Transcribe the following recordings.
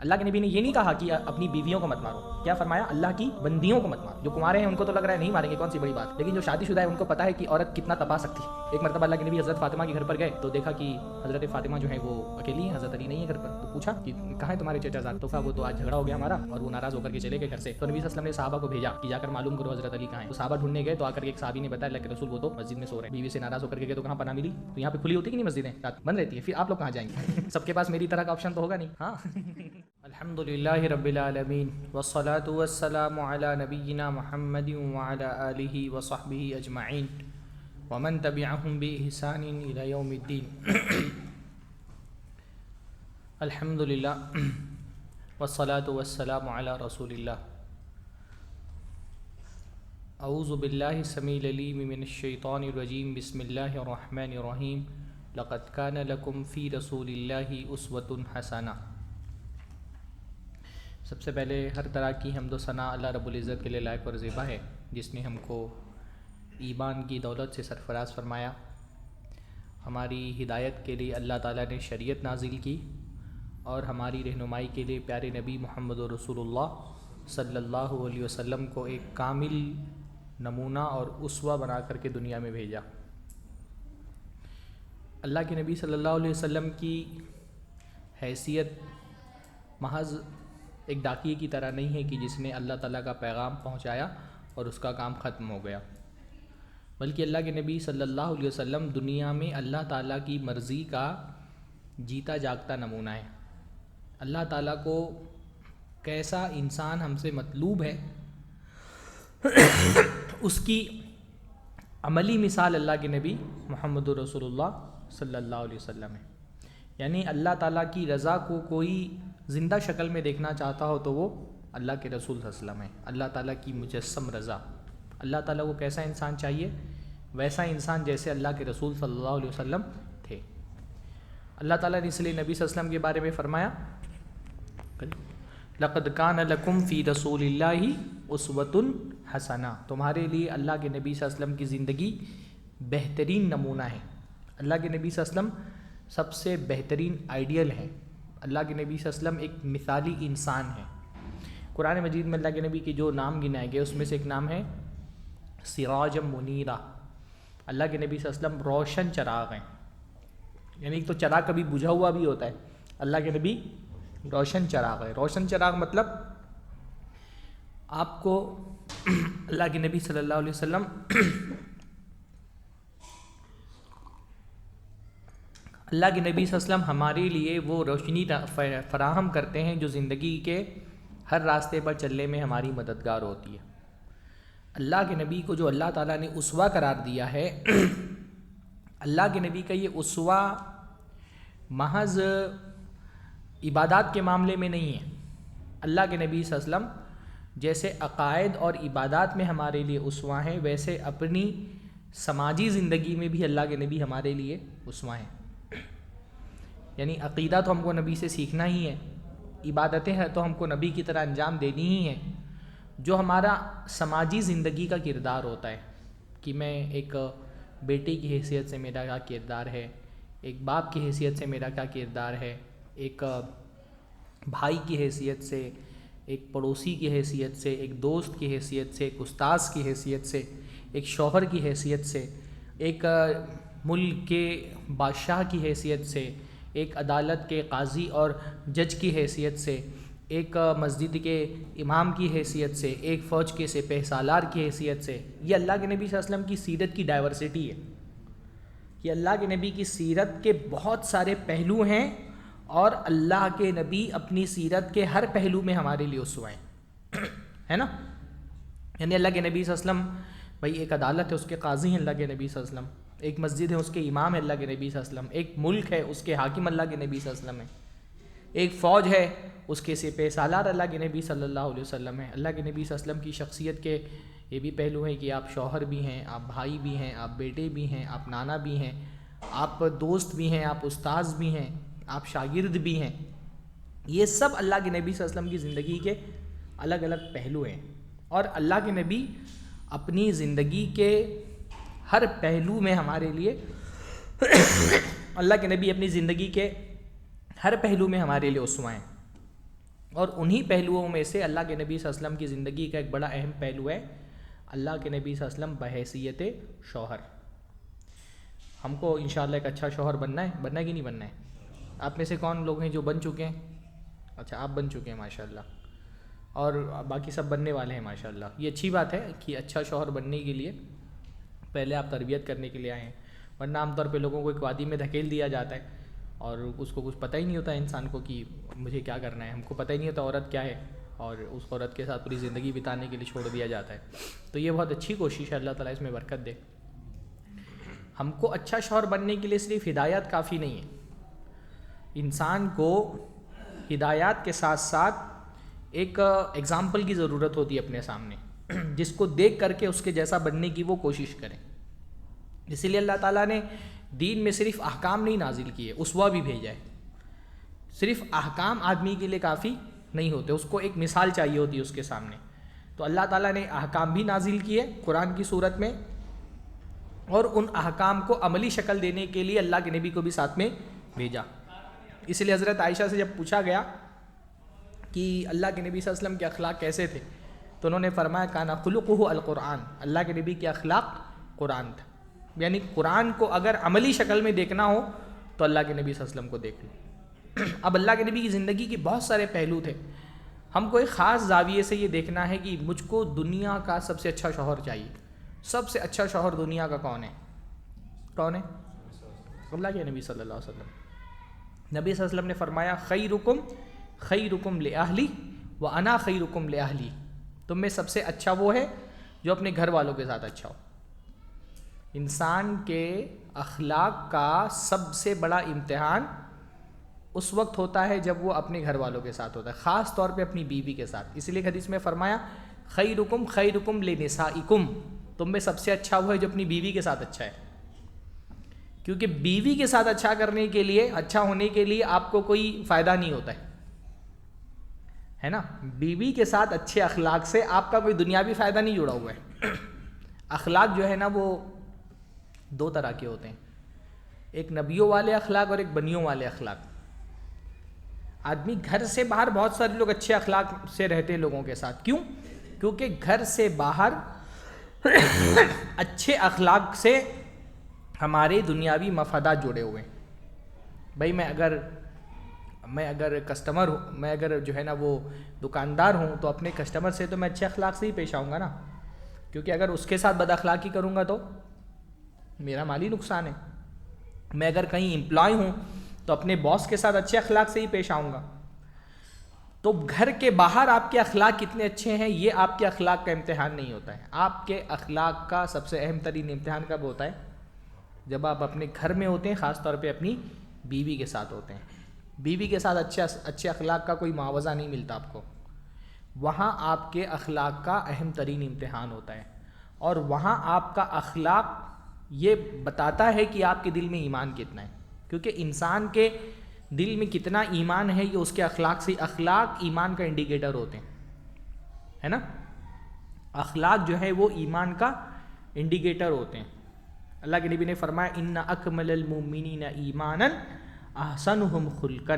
اللہ کے نبی نے یہ نہیں کہا کہ اپنی بیویوں کو مت مارو، کیا فرمایا؟ اللہ کی بندیوں کو مت مارو۔ جو کنوارے ہیں ان کو تو لگ رہا ہے نہیں ماریں گے، کون سی بڑی بات، لیکن جو شادی شدہ ہے ان کو پتہ ہے کہ عورت کتنا تپا سکتی ہے۔ ایک مرتبہ اللہ کے نبی حضرت فاطمہ کے گھر پر گئے تو دیکھا کہ حضرت فاطمہ جو ہے وہ اکیلی ہیں، حضرت علی نہیں ہے گھر پر۔ تو پوچھا کہ کہاں ہے تمہارے چچا زاد؟ تو کہا وہ تو آج جھگڑا ہو گیا ہمارا اور وہ ناراض ہو کر کے چلے گئے گھر سے۔ تو نبی صلی اللہ علیہ وسلم نے صحابہ کو بھیجا کہ جا کر معلوم کرو حضرت علی کہاں ہیں۔ تو صحابہ ڈھونڈنے گئے تو آ کر کے ایک صحابی نے بتایا اللہ کے رسول وہ تو مسجد میں سو رہے ہیں۔ بیوی سے ناراض ہو کر کے گئے تو کہاں پناہ ملی؟ تو یہاں پہ کھلی ہوتی کہ نہیں مسجدیں، رات بند رہتی ہے، پھر آپ لوگ کہاں جائیں گے؟ سب کے پاس میری طرح کا آپشن تو ہوگا نہیں۔ ہاں الحمد للہ رب العالمین والصلاة والسلام علی نبینا محمد وعلی آلہ وصحبہ اجمعین ومن تبعہم بإحسان الی یوم الدین۔ الحمد للہ والصلاة والسلام علی رسول اللہ۔ اعوذ باللہ السمیع العلیم من الشیطان الرجیم، بسم اللہ الرحمن الرحیم، لقد کان لکم فی رسول اللہ اسوۃ حسنہ۔ سب سے پہلے ہر طرح کی حمد و ثناء اللہ رب العزت کے لیے لائق اور زیبا ہے، جس نے ہم کو ایمان کی دولت سے سرفراز فرمایا۔ ہماری ہدایت کے لیے اللہ تعالیٰ نے شریعت نازل کی اور ہماری رہنمائی کے لیے پیارے نبی محمد رسول اللہ صلی اللہ علیہ وسلم کو ایک کامل نمونہ اور اسوہ بنا کر کے دنیا میں بھیجا۔ اللہ کے نبی صلی اللہ علیہ وسلم کی حیثیت محض ایک ڈاکیے کی طرح نہیں ہے کہ جس نے اللہ تعالیٰ کا پیغام پہنچایا اور اس کا کام ختم ہو گیا، بلکہ اللہ کے نبی صلی اللہ علیہ وسلم دنیا میں اللہ تعالیٰ کی مرضی کا جیتا جاگتا نمونہ ہے۔ اللہ تعالیٰ کو کیسا انسان ہم سے مطلوب ہے اس کی عملی مثال اللہ کے نبی محمد رسول اللہ صلی اللہ علیہ وسلم ہے۔ یعنی اللہ تعالیٰ کی رضا کو کوئی زندہ شکل میں دیکھنا چاہتا ہو تو وہ اللہ کے رسول صلی اللہ علیہ وسلم ہے، اللہ تعالیٰ کی مجسم رضا۔ اللہ تعالیٰ کو کیسا انسان چاہیے؟ ویسا انسان جیسے اللہ کے رسول صلی اللہ علیہ وسلم تھے۔ اللہ تعالیٰ نے اس لیے نبی صلی اللہ علیہ وسلم کے بارے میں فرمایا لقد کان لکم فی رسول اللہ اسوۃ حسنہ، تمہارے لیے اللہ کے نبی صلی اللہ علیہ وسلم کی زندگی بہترین نمونہ ہے۔ اللہ کے نبی صلی اللہ علیہ وسلم سب سے بہترین آئیڈیل ہے۔ اللہ کے نبی صلی اللہ علیہ وسلم ایک مثالی انسان ہے۔ قرآن مجید میں اللہ کے نبی کے جو نام گنائے گئے اس میں سے ایک نام ہے سراج منیرہ۔ اللہ کے نبی صلی اللہ علیہ وسلم روشن چراغ ہیں، یعنی ایک تو چراغ کبھی بجھا ہوا بھی ہوتا ہے، اللہ کے نبی روشن چراغ ہے۔ روشن چراغ مطلب آپ کو اللہ کے نبی صلی اللہ علیہ وسلم اللہ کے نبی صلی اللہ علیہ وسلم ہمارے لیے وہ روشنی فراہم کرتے ہیں جو زندگی کے ہر راستے پر چلنے میں ہماری مددگار ہوتی ہے۔ اللہ کے نبی کو جو اللہ تعالیٰ نے اسوہ قرار دیا ہے، اللہ کے نبی کا یہ اسوہ محض عبادات کے معاملے میں نہیں ہے۔ اللہ کے نبی صلی اللہ علیہ وسلم جیسے عقائد اور عبادات میں ہمارے لیے اسوہ ہیں، ویسے اپنی سماجی زندگی میں بھی اللہ کے نبی ہمارے لیے اسوہ ہیں۔ یعنی عقیدہ تو ہم کو نبی سے سیکھنا ہی ہے، عبادتیں ہیں تو ہم کو نبی کی طرح انجام دینی ہی ہیں۔ جو ہمارا سماجی زندگی کا کردار ہوتا ہے کہ میں ایک بیٹے کی حیثیت سے میرا کیا کردار ہے، ایک باپ کی حیثیت سے میرا کیا کردار ہے، ایک بھائی کی حیثیت سے، ایک پڑوسی کی حیثیت سے، ایک دوست کی حیثیت سے، ایک استاذ کی حیثیت سے، ایک شوہر کی حیثیت سے، ایک ملک کے بادشاہ کی حیثیت سے، ایک عدالت کے قاضی اور جج کی حیثیت سے، ایک مسجد کے امام کی حیثیت سے، ایک فوج کے سپہ سالار کی حیثیت سے۔ یہ اللہ کے نبی صلی اللہ علیہ وسلم کی سیرت کی ڈائیورسٹی ہے کہ اللہ کے نبی کی سیرت کے بہت سارے پہلو ہیں اور اللہ کے نبی اپنی سیرت کے ہر پہلو میں ہمارے لیے اسوہ ہیں، ہے نا؟ یعنی اللہ کے نبی صلی اللہ علیہ وسلم، بھائی ایک عدالت ہے اس کے قاضی ہیں اللہ کے نبی صلی اللہ علیہ وسلم، ایک مسجد ہے اس کے امام ہے اللہ کے نبی صلی اللہ علیہ وسلم، ایک ملک ہے اس کے حاکم اللہ کے نبی صلی اللہ علیہ وسلم ہے، ایک فوج ہے اس کے سپہ سالار اللہ کے نبی صلی اللہ علیہ وسلم ہے۔ اللہ کے نبی صلی اللہ علیہ وسلم کی شخصیت کے یہ بھی پہلو ہیں کہ آپ شوہر بھی ہیں، آپ بھائی بھی ہیں، آپ بیٹے بھی ہیں، آپ نانا بھی ہیں، آپ دوست بھی ہیں، آپ استاذ بھی ہیں، آپ شاگرد بھی ہیں۔ یہ سب اللہ کے نبی صلی اللہ علیہ وسلم کی زندگی کے الگ الگ پہلو ہیں، اور اللہ کے نبی اپنی زندگی کے ہر پہلو میں ہمارے لیے اللہ کے نبی اپنی زندگی کے ہر پہلو میں ہمارے لیے اسوہ ہیں۔ اور انہی پہلوؤں میں سے اللہ کے نبی صلی اللہ علیہ وسلم کی زندگی کا ایک بڑا اہم پہلو ہے اللہ کے نبی صلی اللہ علیہ وسلم بحیثیت شوہر. ہم کو انشاءاللہ ایک اچھا شوہر بننا ہے کہ نہیں بننا ہے؟ آپ میں سے کون لوگ ہیں جو بن چکے ہیں؟ اچھا آپ بن چکے ہیں ماشاءاللہ، اور باقی سب بننے والے ہیں ماشاءاللہ. یہ اچھی بات ہے کہ اچھا شوہر بننے کے لیے پہلے آپ تربیت کرنے کے لیے آئے ہیں، ورنہ عام طور پہ لوگوں کو ایک وادی میں دھکیل دیا جاتا ہے اور اس کو کچھ پتہ ہی نہیں ہوتا انسان کو کہ مجھے کیا کرنا ہے. ہم کو پتہ ہی نہیں ہوتا عورت کیا ہے، اور اس عورت کے ساتھ پوری زندگی بتانے کے لیے چھوڑ دیا جاتا ہے. تو یہ بہت اچھی کوشش ہے، اللہ تعالیٰ اس میں برکت دے. ہم کو اچھا شوہر بننے کے لیے صرف ہدایات کافی نہیں ہے، انسان کو ہدایات کے ساتھ ساتھ ایک ایگزامپل کی ضرورت ہوتی ہے اپنے سامنے، جس کو دیکھ کر کے اس کے جیسا بننے کی وہ کوشش کریں. اسی لیے اللہ تعالیٰ نے دین میں صرف احکام نہیں نازل کیے، اسوہ بھی بھیجا ہے. صرف احکام آدمی کے لیے کافی نہیں ہوتے، اس کو ایک مثال چاہیے ہوتی ہے اس کے سامنے. تو اللہ تعالیٰ نے احکام بھی نازل کیے قرآن کی صورت میں، اور ان احکام کو عملی شکل دینے کے لیے اللہ کے نبی کو بھی ساتھ میں بھیجا. اس لیے حضرت عائشہ سے جب پوچھا گیا کہ اللہ کے نبی صلی اللہ علیہ وسلم کے اخلاق کیسے تھے، تو انہوں نے فرمایا کانا خلقہ القرآن، اللہ کے نبی کے اخلاق قرآن تھا. یعنی قرآن کو اگر عملی شکل میں دیکھنا ہو تو اللہ کے نبی صلی اللہ علیہ وسلم کو دیکھ لو. اب اللہ کے نبی کی زندگی کے بہت سارے پہلو تھے، ہم کو ایک خاص زاویے سے یہ دیکھنا ہے کہ مجھ کو دنیا کا سب سے اچھا شوہر چاہیے. سب سے اچھا شوہر دنیا کا کون ہے؟ کون ہے؟ اللہ کے نبی صلی اللہ علیہ وسلم. نبی صلی اللہ علیہ وسلم نے فرمایا خیرکم لأہلی وانا خیرکم لأہلی، تم میں سب سے اچھا وہ ہے جو اپنے گھر والوں کے ساتھ اچھا ہو. انسان کے اخلاق کا سب سے بڑا امتحان اس وقت ہوتا ہے جب وہ اپنے گھر والوں کے ساتھ ہوتا ہے، خاص طور پہ اپنی بیوی کے ساتھ. اس لیے حدیث میں فرمایا خیرکم لنسائکم، تم میں سب سے اچھا وہ ہے جو اپنی بیوی کے ساتھ اچھا ہے. کیونکہ بیوی کے ساتھ اچھا کرنے کے لیے، اچھا ہونے کے لیے آپ کو کوئی فائدہ نہیں ہوتا ہے نا. بیوی کے ساتھ اچھے اخلاق سے آپ کا کوئی دنیاوی فائدہ نہیں جڑا ہوا ہے. اخلاق جو ہے نا وہ دو طرح کے ہوتے ہیں، ایک نبیوں والے اخلاق اور ایک بنیوں والے اخلاق. آدمی گھر سے باہر بہت سارے لوگ اچھے اخلاق سے رہتے ہیں لوگوں کے ساتھ. کیوں؟ کیونکہ گھر سے باہر اچھے اخلاق سے ہمارے دنیاوی مفادات جڑے ہوئے ہیں. بھائی میں اگر کسٹمر ہوں، میں اگر جو ہے نا وہ دکاندار ہوں، تو اپنے کسٹمر سے تو میں اچھے اخلاق سے ہی پیش آؤں گا نا. کیونکہ اگر اس کے ساتھ بد اخلاقی کروں گا تو میرا مالی نقصان ہے. میں اگر کہیں امپلائی ہوں تو اپنے باس کے ساتھ اچھے اخلاق سے ہی پیش آؤں گا. تو گھر کے باہر آپ کے اخلاق کتنے اچھے ہیں یہ آپ کے اخلاق کا امتحان نہیں ہوتا ہے. آپ کے اخلاق کا سب سے اہم ترین امتحان کب ہوتا ہے؟ جب آپ اپنے گھر میں ہوتے ہیں، خاص طور پہ اپنی بیوی کے ساتھ ہوتے ہیں. بیوی کے ساتھ اچھے اخلاق کا کوئی معاوضہ نہیں ملتا آپ کو. وہاں آپ کے اخلاق کا اہم ترین امتحان ہوتا ہے، اور وہاں آپ کا اخلاق یہ بتاتا ہے کہ آپ کے دل میں ایمان کتنا ہے. کیونکہ انسان کے دل میں کتنا ایمان ہے یہ اس کے اخلاق سے، اخلاق ایمان کا انڈیکیٹر ہوتے ہیں، ہے نا. اخلاق جو ہے وہ ایمان کا انڈیکیٹر ہوتے ہیں. اللہ کے نبی نے فرمایا ان اکمل المؤمنین ایمانا احسنہم خلقا،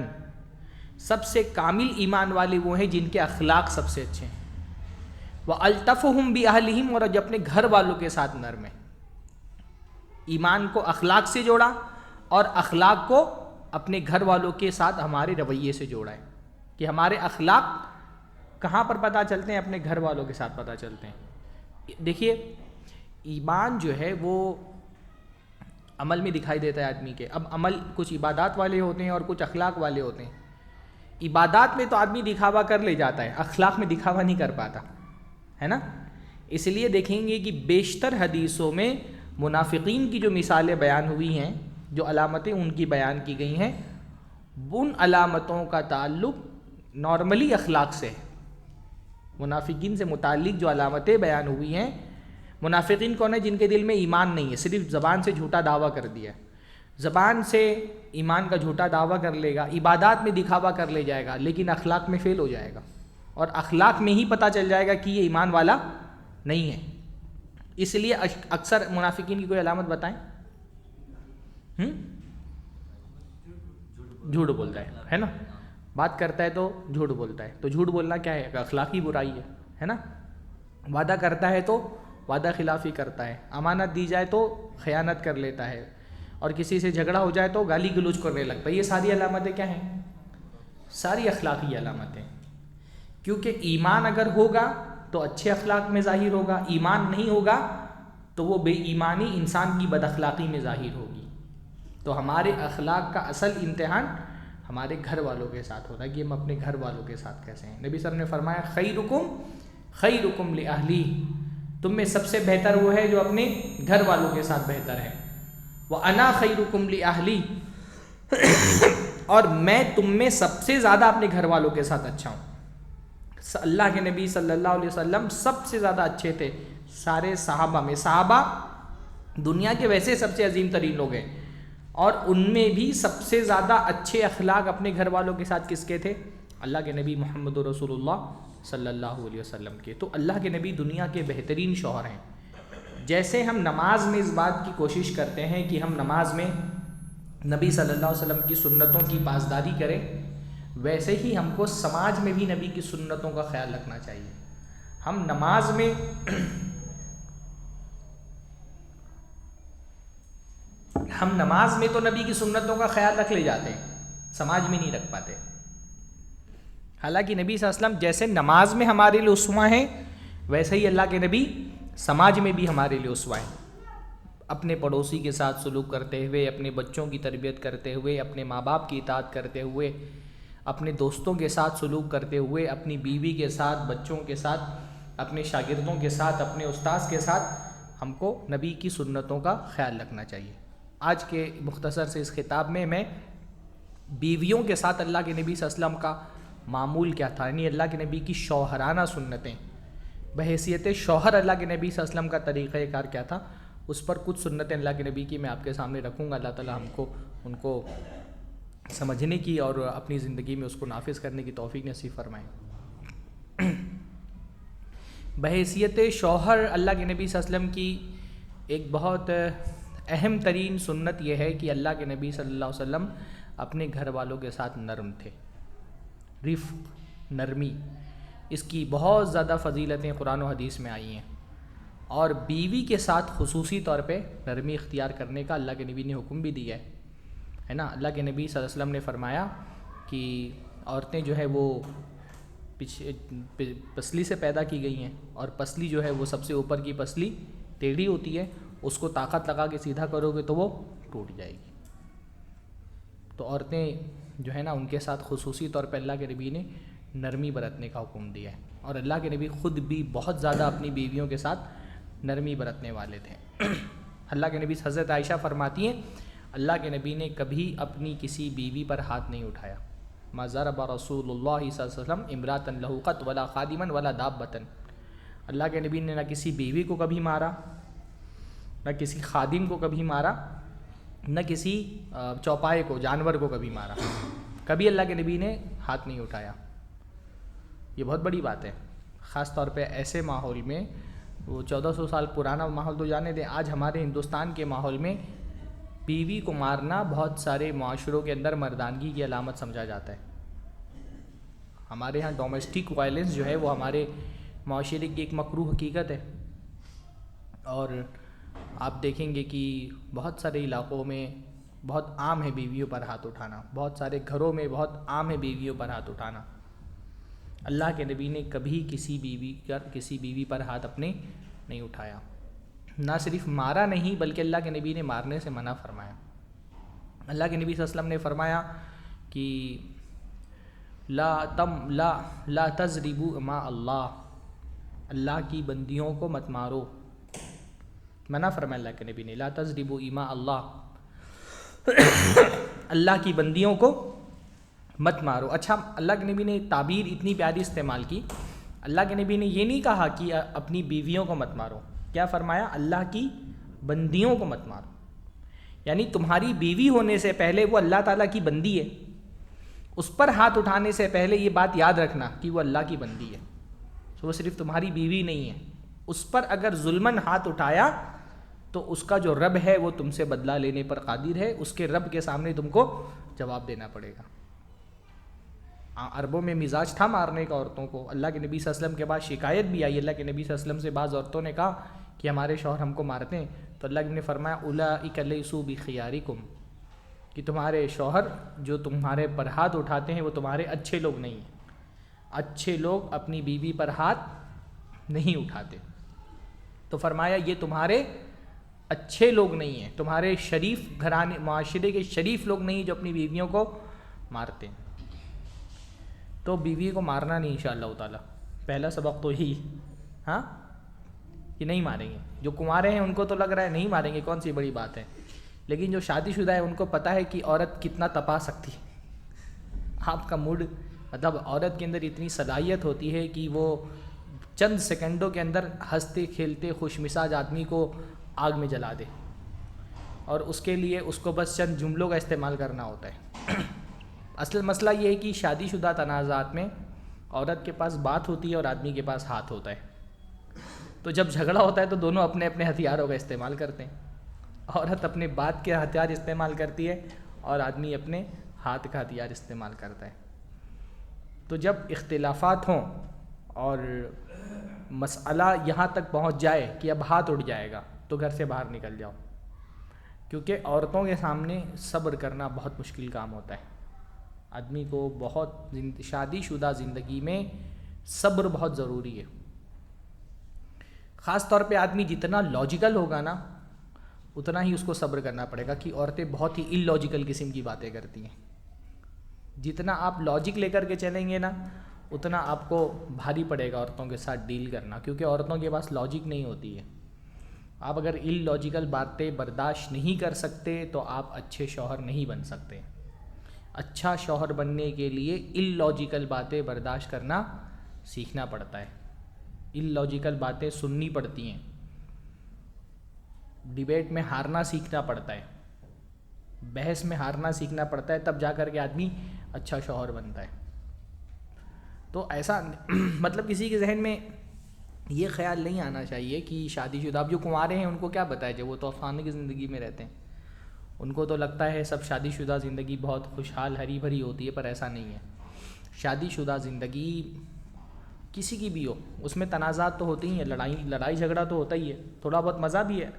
سب سے کامل ایمان والے وہ ہیں جن کے اخلاق سب سے اچھے ہیں. وَأَلْطَفُهُمْ بِأَهْلِهِمْ، اور جب اپنے گھر والوں کے ساتھ نرم ہے. ایمان کو اخلاق سے جوڑا اور اخلاق کو اپنے گھر والوں کے ساتھ ہمارے رویے سے جوڑا ہے کہ ہمارے اخلاق کہاں پر پتہ چلتے ہیں؟ اپنے گھر والوں کے ساتھ پتہ چلتے ہیں. دیکھیے ایمان جو ہے وہ عمل میں دکھائی دیتا ہے آدمی کے. اب عمل کچھ عبادات والے ہوتے ہیں اور کچھ اخلاق والے ہوتے ہیں. عبادات میں تو آدمی دکھاوا کر لے جاتا ہے، اخلاق میں دکھاوا نہیں کر پاتا ہے نا. اس لیے دیکھیں گے کہ بیشتر حدیثوں میں منافقین کی جو مثالیں بیان ہوئی ہیں، جو علامتیں ان کی بیان کی گئی ہیں، ان علامتوں کا تعلق نارملی اخلاق سے ہے. منافقین سے متعلق جو علامتیں بیان ہوئی ہیں، منافقین کون ہیں؟ جن کے دل میں ایمان نہیں ہے، صرف زبان سے جھوٹا دعویٰ کر دیا. زبان سے ایمان کا جھوٹا دعویٰ کر لے گا، عبادات میں دکھاوا کر لے جائے گا، لیکن اخلاق میں فیل ہو جائے گا، اور اخلاق میں ہی پتہ چل جائے گا کہ یہ ایمان والا نہیں ہے. اس لیے اکثر منافقین کی کوئی علامت بتائیں. جھوٹ بولتا ہے نا. بات کرتا ہے تو جھوٹ بولتا ہے. تو جھوٹ بولنا کیا ہے؟ ایک اخلاقی برائی ہے نا. وعدہ کرتا ہے تو وعدہ خلافی کرتا ہے, امانت دی جائے تو خیانت کر لیتا ہے, اور کسی سے جھگڑا ہو جائے تو گالی گلوچ کرنے لگتا ہے. یہ ساری علامتیں کیا ہیں؟ ساری اخلاقی علامتیں. کیونکہ ایمان اگر ہوگا تو اچھے اخلاق میں ظاہر ہوگا, ایمان نہیں ہوگا تو وہ بے ایمانی انسان کی بد اخلاقی میں ظاہر ہوگی. تو ہمارے اخلاق کا اصل امتحان ہمارے گھر والوں کے ساتھ ہوتا ہے کہ ہم اپنے گھر والوں کے ساتھ کیسے ہیں. نبی صلی اللہ علیہ وسلم نے فرمایا خیرکم لأہلی, تم میں سب سے بہتر وہ ہے جو اپنے گھر والوں کے ساتھ بہتر ہے. وَأَنَا خَيْرُكُمْ لِأَهْلِي, اور میں تم میں سب سے زیادہ اپنے گھر والوں کے ساتھ اچھا ہوں. اللہ کے نبی صلی اللہ علیہ وسلم سب سے زیادہ اچھے تھے سارے صحابہ میں. صحابہ دنیا کے ویسے سب سے عظیم ترین لوگ ہیں, اور ان میں بھی سب سے زیادہ اچھے اخلاق اپنے گھر والوں کے ساتھ کس کے تھے؟ اللہ کے نبی محمد رسول اللہ صلی اللہ علیہ وسلم کے. تو اللہ کے نبی دنیا کے بہترین شوہر ہیں. جیسے ہم نماز میں اس بات کی کوشش کرتے ہیں کہ ہم نماز میں نبی صلی اللہ علیہ وسلم کی سنتوں کی پاسداری کریں, ویسے ہی ہم کو سماج میں بھی نبی کی سنتوں کا خیال رکھنا چاہیے. ہم نماز میں تو نبی کی سنتوں کا خیال رکھ لے جاتے ہیں, سماج میں نہیں رکھ پاتے. حالانکہ نبی صلی اللہ علیہ وسلم جیسے نماز میں ہمارے لیے اسوہ ہیں, ویسے ہی اللہ کے نبی سماج میں بھی ہمارے لیے اسوہ ہیں. اپنے پڑوسی کے ساتھ سلوک کرتے ہوئے, اپنے بچوں کی تربیت کرتے ہوئے, اپنے ماں باپ کی اطاعت کرتے ہوئے, اپنے دوستوں کے ساتھ سلوک کرتے ہوئے, اپنی بیوی کے ساتھ, بچوں کے ساتھ, اپنے شاگردوں کے ساتھ, اپنے استاذ کے ساتھ ہم کو نبی کی سنتوں کا خیال رکھنا چاہیے. آج کے مختصر سے اس خطاب میں بیویوں کے ساتھ اللہ کے نبی صلی اللہ علیہ وسلم کا معمول کیا تھا, یعنی اللہ کے نبی کی شوہرانہ سنتیں, بحیثیت شوہر اللہ کے نبی صلی اللہ علیہ وسلم کا طریقہ کار کیا تھا, اس پر کچھ سنتیں اللہ کے نبی کی میں آپ کے سامنے رکھوں گا. اللہ تعالی ہم کو ان کو سمجھنے کی اور اپنی زندگی میں اس کو نافذ کرنے کی توفیق نصیب فرمائیں. بحیثیت شوہر اللہ کے نبی صلی اللہ علیہ وسلم کی ایک بہت اہم ترین سنت یہ ہے کہ اللہ کے نبی صلی اللہ علیہ وسلم اپنے گھر والوں کے ساتھ نرم تھے. رفق, نرمی, اس کی بہت زیادہ فضیلتیں قرآن و حدیث میں آئی ہیں, اور بیوی کے ساتھ خصوصی طور پہ نرمی اختیار کرنے کا اللہ کے نبی نے حکم بھی دیا ہے نا. اللہ کے نبی صلی اللہ علیہ وسلم نے فرمایا کہ عورتیں جو ہے وہ پسلی سے پیدا کی گئی ہیں, اور پسلی جو ہے وہ سب سے اوپر کی پسلی ٹیڑھی ہوتی ہے, اس کو طاقت لگا کے سیدھا کرو گے تو وہ ٹوٹ جائے گی. تو عورتیں جو ہے نا ان کے ساتھ خصوصی طور پہ اللہ کے نبی نے نرمی برتنے کا حکم دیا ہے, اور اللہ کے نبی خود بھی بہت زیادہ اپنی بیویوں کے ساتھ نرمی برتنے والے تھے. اللہ کے نبی حضرت عائشہ فرماتی ہیں اللہ کے نبی نے کبھی اپنی کسی بیوی پر ہاتھ نہیں اٹھایا. ما ضرب رسول اللہ صلی اللہ علیہ وسلم امراۃ لہ قط ولا خادما ولا دابۃ. اللہ کے نبی نے نہ کسی بیوی کو کبھی مارا, نہ کسی خادم کو کبھی مارا, نہ کسی چوپائے کو, جانور کو کبھی مارا. کبھی اللہ کے نبی نے ہاتھ نہیں اٹھایا. یہ بہت بڑی بات ہے, خاص طور پہ ایسے ماحول میں. وہ 1400 سال پرانا ماحول تو جانے دیں, آج ہمارے ہندوستان کے ماحول میں بیوی کو مارنا بہت سارے معاشروں کے اندر مردانگی کی علامت سمجھا جاتا ہے. ہمارے ہاں ڈومیسٹک وائلنس جو ہے وہ ہمارے معاشرے کی ایک مکروہ حقیقت ہے, اور آپ دیکھیں گے کہ بہت سارے علاقوں میں بہت عام ہے بیویوں پر ہاتھ اٹھانا, بہت سارے گھروں میں بہت عام ہے بیویوں پر ہاتھ اٹھانا. اللہ کے نبی نے کبھی کسی بیوی پر ہاتھ اپنے نہیں اٹھایا. نہ صرف مارا نہیں بلکہ اللہ کے نبی نے مارنے سے منع فرمایا. اللہ کے نبی صلی اللہ علیہ وسلم نے فرمایا کہ لا تضربوا اماء اللہ, اللہ کی بندیوں کو مت مارو. منع فرمایا اللہ کے نبی نے, لا تضربوا اماء اللہ, اللہ کی بندیوں کو مت مارو. اچھا, اللہ کے نبی نے تعبیر اتنی پیاری استعمال کی. اللہ کے نبی نے یہ نہیں کہا کہ اپنی بیویوں کو مت مارو, کیا فرمایا؟ اللہ کی بندیوں کو مت مارو. یعنی تمہاری بیوی ہونے سے پہلے وہ اللہ تعالیٰ کی بندی ہے, اس پر ہاتھ اٹھانے سے پہلے یہ بات یاد رکھنا کہ وہ اللہ کی بندی ہے. وہ صرف تمہاری بیوی نہیں ہے, اس پر اگر ظلماً ہاتھ اٹھایا تو اس کا جو رب ہے وہ تم سے بدلہ لینے پر قادر ہے, اس کے رب کے سامنے تم کو جواب دینا پڑے گا. عربوں میں مزاج تھا مارنے کا عورتوں کو. اللہ کے نبی صلی اللہ علیہ وسلم کے بعد شکایت بھی آئی. اللہ کے نبی صلی اللہ علیہ وسلم سے بعض عورتوں نے کہا کہ ہمارے شوہر ہم کو مارتے ہیں, تو اللہ نے فرمایا اولئک لیسوا بخیارکم, کہ تمہارے شوہر جو تمہارے پر ہاتھ اٹھاتے ہیں وہ تمہارے اچھے لوگ نہیں ہیں. اچھے لوگ اپنی بیوی پر ہاتھ نہیں اٹھاتے. تو فرمایا یہ تمہارے اچھے لوگ نہیں ہیں, تمہارے شریف گھرانے معاشرے کے شریف لوگ نہیں جو اپنی بیویوں کو مارتے ہیں. تو بیوی کو مارنا نہیں انشاءاللہ تعالی. پہلا سبق تو یہی, ہاں, کہ نہیں ماریں گے. جو کنوارے ہیں ان کو تو لگ رہا ہے نہیں ماریں گے, کون سی بڑی بات ہے, لیکن جو شادی شدہ ہے ان کو پتہ ہے کہ عورت کتنا تپا سکتی ہے. آپ کا موڈ, مطلب عورت کے اندر اتنی صلاحیت ہوتی ہے کہ وہ چند سیکنڈوں کے اندر ہنستے کھیلتے خوش مزاج آدمی کو آگ میں جلا دے, اور اس کے لیے اس کو بس چند جملوں کا استعمال کرنا ہوتا ہے. اصل مسئلہ یہ ہے کہ شادی شدہ تنازعات میں عورت کے پاس بات ہوتی ہے اور آدمی کے پاس ہاتھ ہوتا ہے. تو جب جھگڑا ہوتا ہے تو دونوں اپنے اپنے ہتھیاروں کا استعمال کرتے ہیں. عورت اپنے بات کے ہتھیار استعمال کرتی ہے اور آدمی اپنے ہاتھ کا ہتھیار استعمال کرتا ہے. تو جب اختلافات ہوں اور مسئلہ یہاں تک پہنچ جائے کہ اب ہاتھ اٹھ جائے گا, تو گھر سے باہر نکل جاؤ, کیونکہ عورتوں کے سامنے صبر کرنا بہت مشکل کام ہوتا ہے. آدمی کو بہت شادی شدہ زندگی میں صبر بہت ضروری ہے. خاص طور پہ آدمی جتنا لاجیکل ہوگا نا اتنا ہی اس کو صبر کرنا پڑے گا, کہ عورتیں بہت ہی ان لاجیکل قسم کی باتیں کرتی ہیں. جتنا آپ لاجک لے کر کے چلیں گے نا اتنا آپ کو بھاری پڑے گا عورتوں کے ساتھ ڈیل کرنا, کیونکہ عورتوں کے پاس لاجک نہیں ہوتی ہے. آپ اگر ان لاجیکل باتیں برداشت نہیں کر سکتے تو آپ اچھے شوہر نہیں بن سکتے. اچھا شوہر بننے کے لیے ان لاجیکل باتیں برداشت کرنا سیکھنا پڑتا ہے. ان لاجیکل باتیں سننی پڑتی ہیں, ڈیبیٹ میں ہارنا سیکھنا پڑتا ہے, بحث میں ہارنا سیکھنا پڑتا ہے, تب جا کر کے آدمی اچھا شوہر بنتا ہے. تو ایسا مطلب کسی کے ذہن میں یہ خیال نہیں آنا چاہیے کہ شادی شدہ, اب جو کنوارے ہیں ان کو کیا پتہ ہے, جو وہ تو افسانے کی زندگی میں رہتے ہیں, ان کو تو لگتا ہے سب شادی شدہ زندگی بہت خوشحال ہری بھری ہوتی ہے, پر ایسا نہیں ہے. شادی شدہ زندگی کسی کی بھی ہو اس میں تنازعات تو ہوتے ہی ہیں, لڑائی جھگڑا تو ہوتا ہی ہے, تھوڑا بہت مزہ بھی ہے,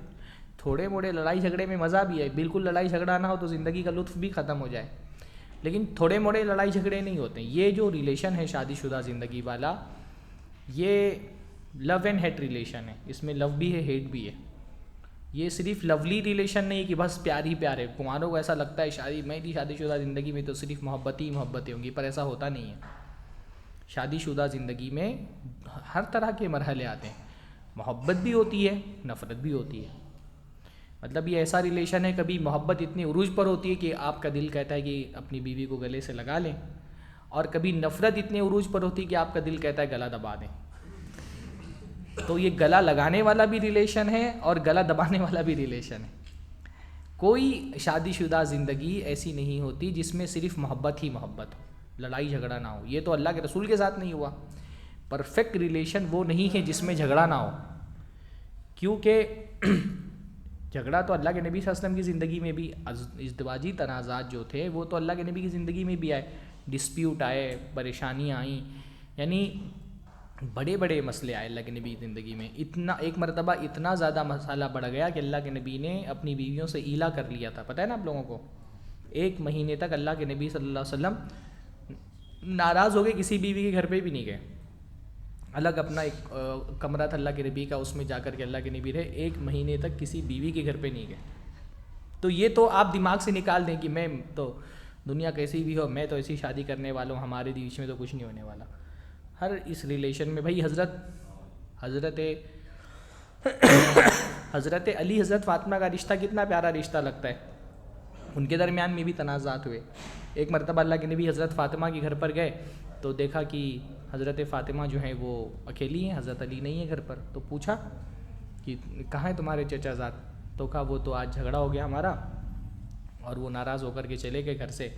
تھوڑے موڑے لڑائی جھگڑے میں مزہ بھی ہے. بالکل لڑائی جھگڑا نہ ہو تو زندگی کا لطف بھی ختم ہو جائے, لیکن تھوڑے موڑے لڑائی جھگڑے نہیں ہوتے. یہ جو ریلیشن ہے شادی شدہ زندگی والا, یہ لو اینڈ ہیٹ ریلیشن ہے. اس میں لو بھی ہے, ہیٹ بھی ہے. یہ صرف لولی ریلیشن نہیں کہ بس پیار ہی پیار ہے. کماروں کو ایسا لگتا ہے میری شادی شدہ زندگی میں تو صرف محبت ہی محبتیں ہوں گی, پر ایسا ہوتا نہیں ہے. شادی شدہ زندگی میں ہر طرح کے مرحلے آتے ہیں. محبت بھی ہوتی ہے, نفرت بھی ہوتی ہے. مطلب یہ ایسا ریلیشن ہے, کبھی محبت اتنی عروج پر ہوتی ہے کہ آپ کا دل کہتا ہے کہ اپنی بیوی کو گلے سے لگا لیں, اور کبھی نفرت اتنی عروج پر ہوتی ہے کہ آپ کا دل کہتا ہے گلا دبا دیں. تو یہ گلا لگانے والا بھی ریلیشن ہے اور گلا دبانے والا بھی ریلیشن ہے. کوئی شادی شدہ زندگی ایسی نہیں ہوتی جس میں صرف محبت ہی محبت ہو, لڑائی جھگڑا نہ ہو. یہ تو اللہ کے رسول کے ساتھ نہیں ہوا. پرفیکٹ ریلیشن وہ نہیں ہے جس میں جھگڑا نہ ہو, کیونکہ جھگڑا تو اللہ کے نبی صلی اللہ علیہ وسلم کی زندگی میں بھی, ازدواجی تنازعات جو تھے وہ تو اللہ کے نبی کی زندگی میں بھی آئے, ڈسپیوٹ آئے, پریشانیاں آئیں, یعنی بڑے بڑے مسئلے آئے اللہ کے نبی کی زندگی میں. ایک مرتبہ اتنا زیادہ مسئلہ بڑھ گیا کہ اللہ کے نبی نے اپنی بیویوں سے ایلا کر لیا تھا. پتہ ہے نا آپ لوگوں کو, 1 مہینے تک اللہ کے نبی صلی اللہ علیہ وسلم ناراض ہو گئے, کسی بیوی کے گھر پہ بھی نہیں گئے. الگ اپنا ایک کمرہ تھا اللہ کے نبی کا, اس میں جا کر کے اللہ کے نبی رہے. 1 مہینے تک کسی بیوی کے گھر پہ نہیں گئے. تو یہ تو آپ دماغ سے نکال دیں کہ میں تو دنیا کیسی بھی ہو, میں تو ایسی شادی کرنے والا ہوں, ہمارے بیچ میں تو کچھ نہیں ہونے والا. ہر اس ریلیشن میں بھائی حضرت علی حضرت فاطمہ کا رشتہ کتنا پیارا رشتہ لگتا ہے. ان کے درمیان میں بھی تنازعات ہوئے. ایک مرتبہ اللہ کے نبی حضرت فاطمہ کے گھر پر گئے تو دیکھا کہ حضرت فاطمہ جو ہیں وہ اکیلی ہیں, حضرت علی نہیں ہے گھر پر. تو پوچھا کہ کہاں ہے تمہارے چچا زاد؟ تو کہا وہ تو آج جھگڑا ہو گیا ہمارا اور وہ ناراض ہو کر کے چلے گئے گھر سے,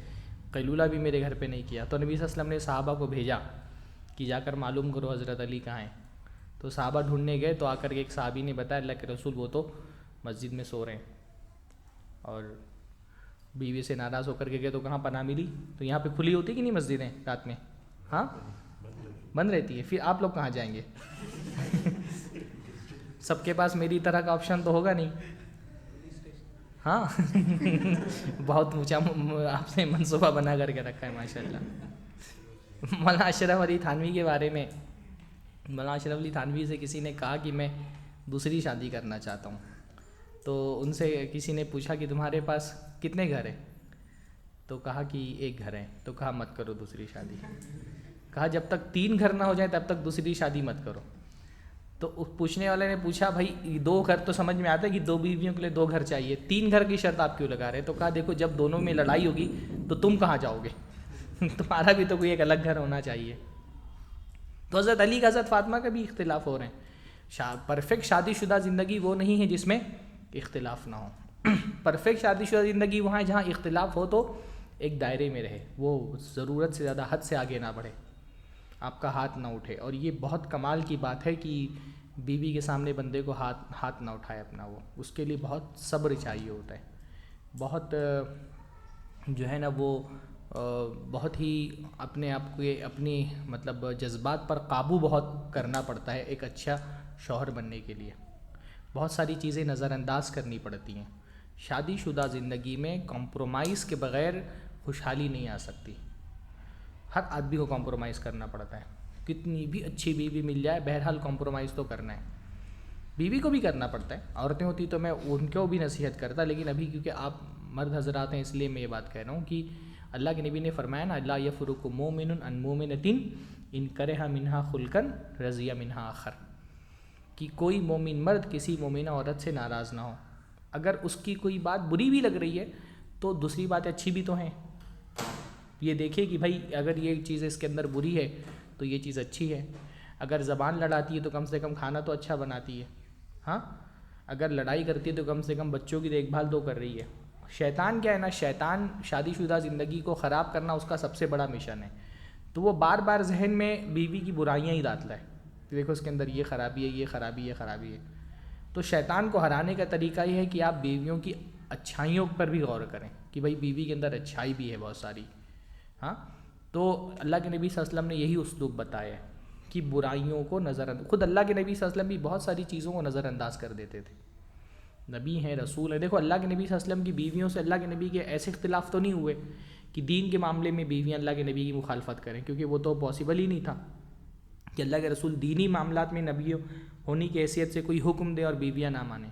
قیلولہ بھی میرے گھر پہ نہیں کیا. تو نبی صلی اللہ علیہ وسلم نے صحابہ کو بھیجا کہ جا کر معلوم کرو حضرت علی کہاں ہیں. تو صحابہ ڈھونڈنے گئے تو آ کر کے ایک صحابی نے بتایا اللہ کے رسول وہ تو مسجد میں سو رہے ہیں. اور بیوی سے ناراض ہو کر کے گئے تو کہاں پناہ ملی؟ تو یہاں پہ کھلی ہوتی کہ نہیں مسجدیں رات میں؟ ہاں بند رہتی ہے، پھر آپ لوگ کہاں جائیں گے؟ سب کے پاس میری طرح کا آپشن تو ہوگا نہیں. ہاں بہت اونچا آپ نے منصوبہ بنا کر کے رکھا ہے ماشاء اللہ. مولانا اشرف علی تھانوی کے بارے میں، مولانا اشرف علی تھانوی سے کسی نے کہا کہ میں دوسری شادی کرنا چاہتا ہوں، تو ان سے کسی نے پوچھا کہ تمہارے پاس کتنے گھر ہیں؟ تو کہا کہ ایک گھر ہے. تو کہا مت کرو دوسری شادی. کہا جب تک 3 گھر نہ ہو جائیں تب تک دوسری شادی مت کرو. تو اس پوچھنے والے نے پوچھا بھائی 2 گھر تو سمجھ میں آتا ہے کہ 2 بیویوں کے لیے 2 گھر چاہیے، 3 گھر کی شرط آپ کیوں لگا رہے؟ تو کہا دیکھو جب دونوں میں لڑائی ہوگی تو تم کہاں جاؤ گے؟ تمہارا بھی تو کوئی ایک الگ گھر ہونا چاہیے. تو حضرت علی کا حضرت فاطمہ کا بھی اختلاف ہو رہے ہیں. پرفیکٹ شادی شدہ زندگی وہ نہیں ہے جس میں اختلاف نہ ہو. پرفیکٹ شادی شدہ زندگی وہاں ہے جہاں اختلاف ہو تو ایک دائرے میں رہے، وہ ضرورت سے زیادہ حد سے آگے نہ بڑھے، آپ کا ہاتھ نہ اٹھے. اور یہ بہت کمال کی بات ہے کہ بیوی کے سامنے بندے کو ہاتھ نہ اٹھائے اپنا. وہ اس کے لیے بہت صبر چاہیے ہوتا ہے، بہت جو ہے نا وہ بہت ہی اپنے آپ کو اپنی مطلب جذبات پر قابو بہت کرنا پڑتا ہے ایک اچھا شوہر بننے کے لیے. بہت ساری چیزیں نظر انداز کرنی پڑتی ہیں. شادی شدہ زندگی میں کمپرومائز کے بغیر خوشحالی نہیں آ سکتی. ہر آدمی کو کمپرومائز کرنا پڑتا ہے. کتنی بھی اچھی بیوی مل جائے بہرحال کمپرومائز تو کرنا ہے. بیوی کو بھی کرنا پڑتا ہے، عورتیں ہوتی تو میں ان کو بھی نصیحت کرتا، لیکن ابھی کیونکہ آپ مرد حضرات ہیں اس لیے میں یہ بات کہہ رہا ہوں کہ اللہ کے نبی نے فرمایا نا لا یفرق مومن عن مومنۃ ان کرہ منہا خلقا رضی منہا آخر، کہ کوئی مومن مرد کسی مومنہ عورت سے ناراض نہ ہو، اگر اس کی کوئی بات بری بھی لگ رہی ہے تو دوسری باتیں اچھی بھی تو ہیں. یہ دیکھے کہ بھائی اگر یہ چیز اس کے اندر بری ہے تو یہ چیز اچھی ہے. اگر زبان لڑاتی ہے تو کم سے کم کھانا تو اچھا بناتی ہے. ہاں اگر لڑائی کرتی ہے تو کم سے کم بچوں کی دیکھ بھال تو کر رہی ہے. شیطان کیا ہے نا، شیطان شادی شدہ زندگی کو خراب کرنا اس کا سب سے بڑا مشن ہے. تو وہ بار بار ذہن میں بیوی کی برائیاں ہی ڈالتا ہے، دیکھو اس کے اندر یہ خرابی ہے، یہ خرابی، یہ خرابی ہے. تو شیطان کو ہرانے کا طریقہ یہ ہے کہ آپ بیویوں کی اچھائیوں پر بھی غور کریں کہ بھائی بیوی کے اندر اچھائی بھی ہے بہت ساری. ہاں تو اللہ کے نبی صلی اللہ علیہ وسلم نے یہی اسلوب بتایا ہے کہ برائیوں کو خود اللہ کے نبی صلی اللہ علیہ وسلم بھی بہت ساری چیزوں کو نظر انداز کر دیتے تھے. نبی ہیں، رسول ہیں. دیکھو اللہ کے نبی صلی اللہ علیہ وسلم کی بیویوں سے اللہ کے نبی کے ایسے اختلاف تو نہیں ہوئے کہ دین کے معاملے میں بیویاں اللہ کے نبی کی مخالفت کریں، کیونکہ وہ تو پاسبل ہی نہیں تھا کہ اللہ کے رسول دینی معاملات میں نبی ہونے کی حیثیت سے کوئی حکم دے اور بیویاں نہ مانیں.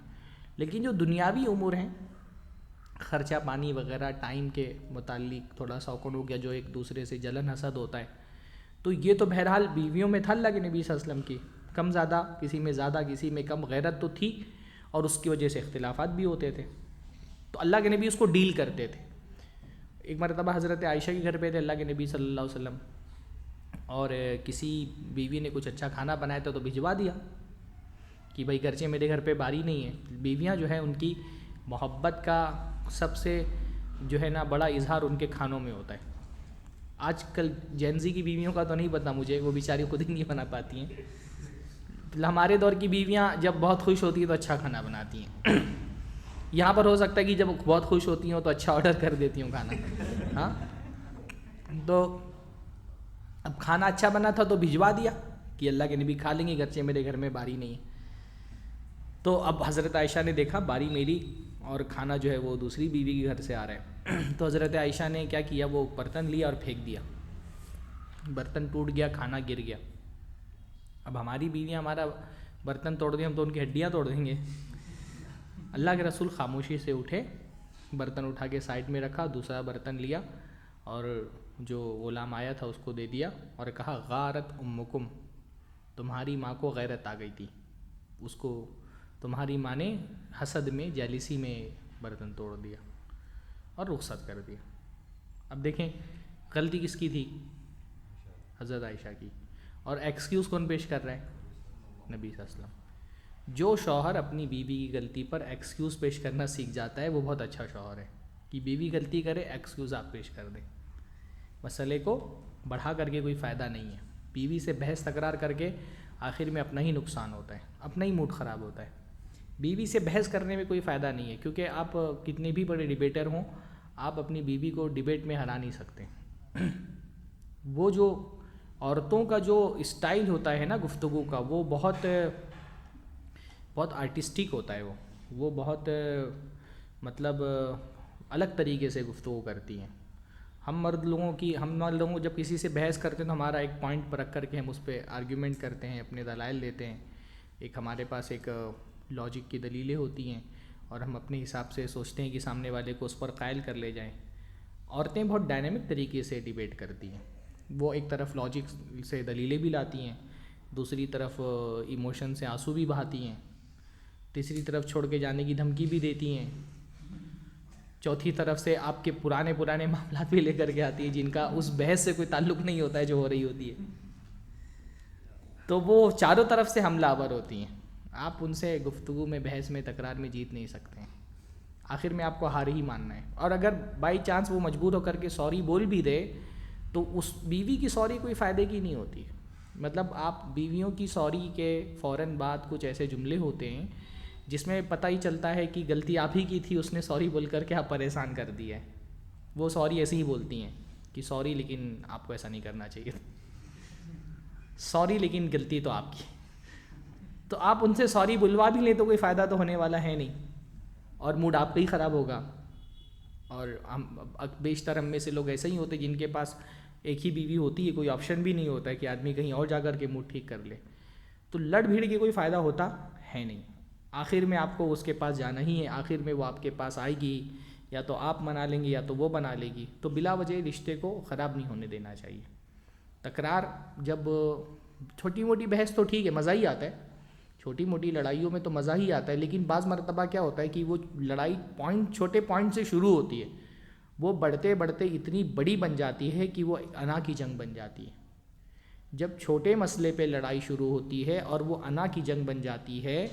لیکن جو دنیاوی امور ہیں، خرچہ پانی وغیرہ، ٹائم کے متعلق تھوڑا سا اوکن ہو گیا جو ایک دوسرے سے جلن حسد ہوتا ہے، تو یہ تو بہرحال بیویوں میں تھا اللہ کے نبی صلی اللہ علیہ وسلم کی کم زیادہ، کسی میں زیادہ کسی میں کم غیرت تو تھی، اور اس کی وجہ سے اختلافات بھی ہوتے تھے. تو اللہ کے نبی اس کو ڈیل کرتے تھے. ایک مرتبہ حضرت عائشہ کے گھر پہ تھے اللہ کے نبی صلی اللہ علیہ وسلم، اور کسی بیوی نے کچھ اچھا کھانا بنایا تھا تو بھجوا دیا کہ بھائی گرچہ میرے گھر پہ باری نہیں ہے. بیویاں جو ہیں ان کی محبت کا سب سے جو ہے نا بڑا اظہار ان کے کھانوں میں ہوتا ہے. آج کل جینزی کی بیویوں کا تو نہیں پتہ مجھے، وہ بیچاری خود ہی نہیں بنا پاتی ہیں. ہمارے دور کی بیویاں جب بہت خوش ہوتی ہیں تو اچھا کھانا بناتی ہیں. یہاں پر ہو سکتا ہے کہ جب بہت خوش ہوتی ہوں تو اچھا آرڈر کر دیتی ہوں کھانا. ہاں تو اب کھانا اچھا بنا تھا تو بھجوا دیا کہ اللہ کے نبی کھا لیں گے، گرچہ میرے گھر میں باری نہیں ہے. تو اب حضرت عائشہ نے دیکھا باری میری اور کھانا جو ہے وہ دوسری بیوی کے گھر سے آ رہا ہے. تو حضرت عائشہ نے کیا کیا، وہ برتن لیا اور پھینک دیا. برتن ٹوٹ گیا، کھانا گر گیا. اب ہماری بیویاں ہمارا برتن توڑ دیں ہم تو ان کی ہڈیاں توڑ دیں گے. اللہ کے رسول خاموشی سے اٹھے، برتن اٹھا کے سائڈ میں رکھا، دوسرا برتن لیا اور جو غلام آیا تھا اس کو دے دیا اور کہا غارت امکم، تمہاری ماں کو غیرت آ گئی تھی، اس کو تمہاری ماں نے حسد میں جیلیسی میں برتن توڑ دیا اور رخصت کر دیا. اب دیکھیں غلطی کس کی تھی؟ حضرت عائشہ کی. اور ایکسکیوز کون پیش کر رہا ہے؟ نبی صلی اللہ علیہ وسلم. جو شوہر اپنی بیوی کی غلطی پر ایکسکیوز پیش کرنا سیکھ جاتا ہے وہ بہت اچھا شوہر ہے. کہ بیوی غلطی کرے ایکسکیوز آپ پیش کر دیں، مسئلے کو بڑھا کر کے کوئی فائدہ نہیں ہے. بیوی سے بحث تکرار کر کے آخر میں اپنا ہی نقصان ہوتا ہے، اپنا ہی موڈ خراب ہوتا ہے. بیوی سے بحث کرنے میں کوئی فائدہ نہیں ہے، کیونکہ آپ کتنے بھی بڑے ڈیبیٹر ہوں آپ اپنی بیوی کو ڈیبیٹ میں ہرا نہیں سکتے. وہ جو عورتوں کا جو اسٹائل ہوتا ہے نا گفتگو کا، وہ بہت بہت آرٹسٹک ہوتا ہے، وہ بہت مطلب الگ طریقے سے گفتگو کرتی ہیں۔ ہم مرد لوگوں جب کسی سے بحث کرتے ہیں تو ہمارا ایک پوائنٹ پر رکھ کر کے ہم اس پہ آرگیومنٹ کرتے ہیں، اپنے دلائل دیتے ہیں، ایک ہمارے پاس ایک لاجک کی دلیلیں ہوتی ہیں، اور ہم اپنے حساب سے سوچتے ہیں کہ سامنے والے کو اس پر قائل کر لے جائیں۔ عورتیں بہت ڈائنامک طریقے سے ڈیبیٹ کرتی ہیں، وہ ایک طرف لاجک سے دلیلیں بھی لاتی ہیں، دوسری طرف ایموشن سے آنسو بھی بہاتی ہیں، تیسری طرف چھوڑ کے جانے کی دھمکی بھی دیتی ہیں، چوتھی طرف سے آپ کے پرانے معاملات بھی لے کر کے آتی ہیں جن کا اس بحث سے کوئی تعلق نہیں ہوتا ہے جو ہو رہی ہوتی ہے۔ تو وہ چاروں طرف سے حملہ آور ہوتی ہیں، آپ ان سے گفتگو میں، بحث میں، تکرار میں جیت نہیں سکتے ہیں، آخر میں آپ کو ہار ہی ماننا ہے۔ اور اگر بائی چانس وہ مجبور ہو کر کے سوری بول بھی دے تو اس بیوی کی سوری کوئی فائدے کی نہیں ہوتی۔ مطلب آپ بیویوں کی سوری کے فوراً بعد کچھ ایسے جملے ہوتے ہیں جس میں پتہ ہی چلتا ہے کہ غلطی آپ ہی کی تھی، اس نے سوری بول کر کے آپ پریشان کر دیا ہے۔ وہ سوری ایسے ہی بولتی ہیں کہ سوری لیکن آپ کو ایسا نہیں کرنا چاہیے، سوری لیکن غلطی تو آپ کی۔ تو آپ ان سے سوری بلوا بھی لیں تو کوئی فائدہ تو ہونے والا ہے نہیں، اور موڈ آپ کا ہی خراب ہوگا۔ اور ہم بیشتر ہم میں سے لوگ ایسے ہی ہوتے جن کے پاس ایک ہی بیوی ہوتی ہے، کوئی آپشن بھی نہیں ہوتا ہے کہ آدمی کہیں اور جا کر کے موڈ ٹھیک کر لے، تو لڑ بھیڑ کے کوئی فائدہ ہوتا ہے نہیں۔ آخر میں آپ کو اس کے پاس جانا ہی ہے، آخر میں وہ آپ کے پاس آئے گی، یا تو آپ منا لیں گے یا تو وہ بنا لے گی، تو بلا وجہ رشتے کو خراب نہیں ہونے دینا چاہیے۔ تکرار، جب چھوٹی موٹی بحث تو ٹھیک ہے، مزہ ہی آتا ہے، چھوٹی موٹی لڑائیوں میں تو مزہ ہی آتا ہے، لیکن بعض مرتبہ کیا ہوتا ہے کہ وہ لڑائی چھوٹے پوائنٹ سے شروع ہوتی ہے، وہ بڑھتے بڑھتے اتنی بڑی بن جاتی ہے کہ وہ انا کی جنگ بن جاتی ہے۔ جب چھوٹے مسئلے پہ لڑائی شروع ہوتی ہے اور وہ انا کی جنگ بن جاتی ہے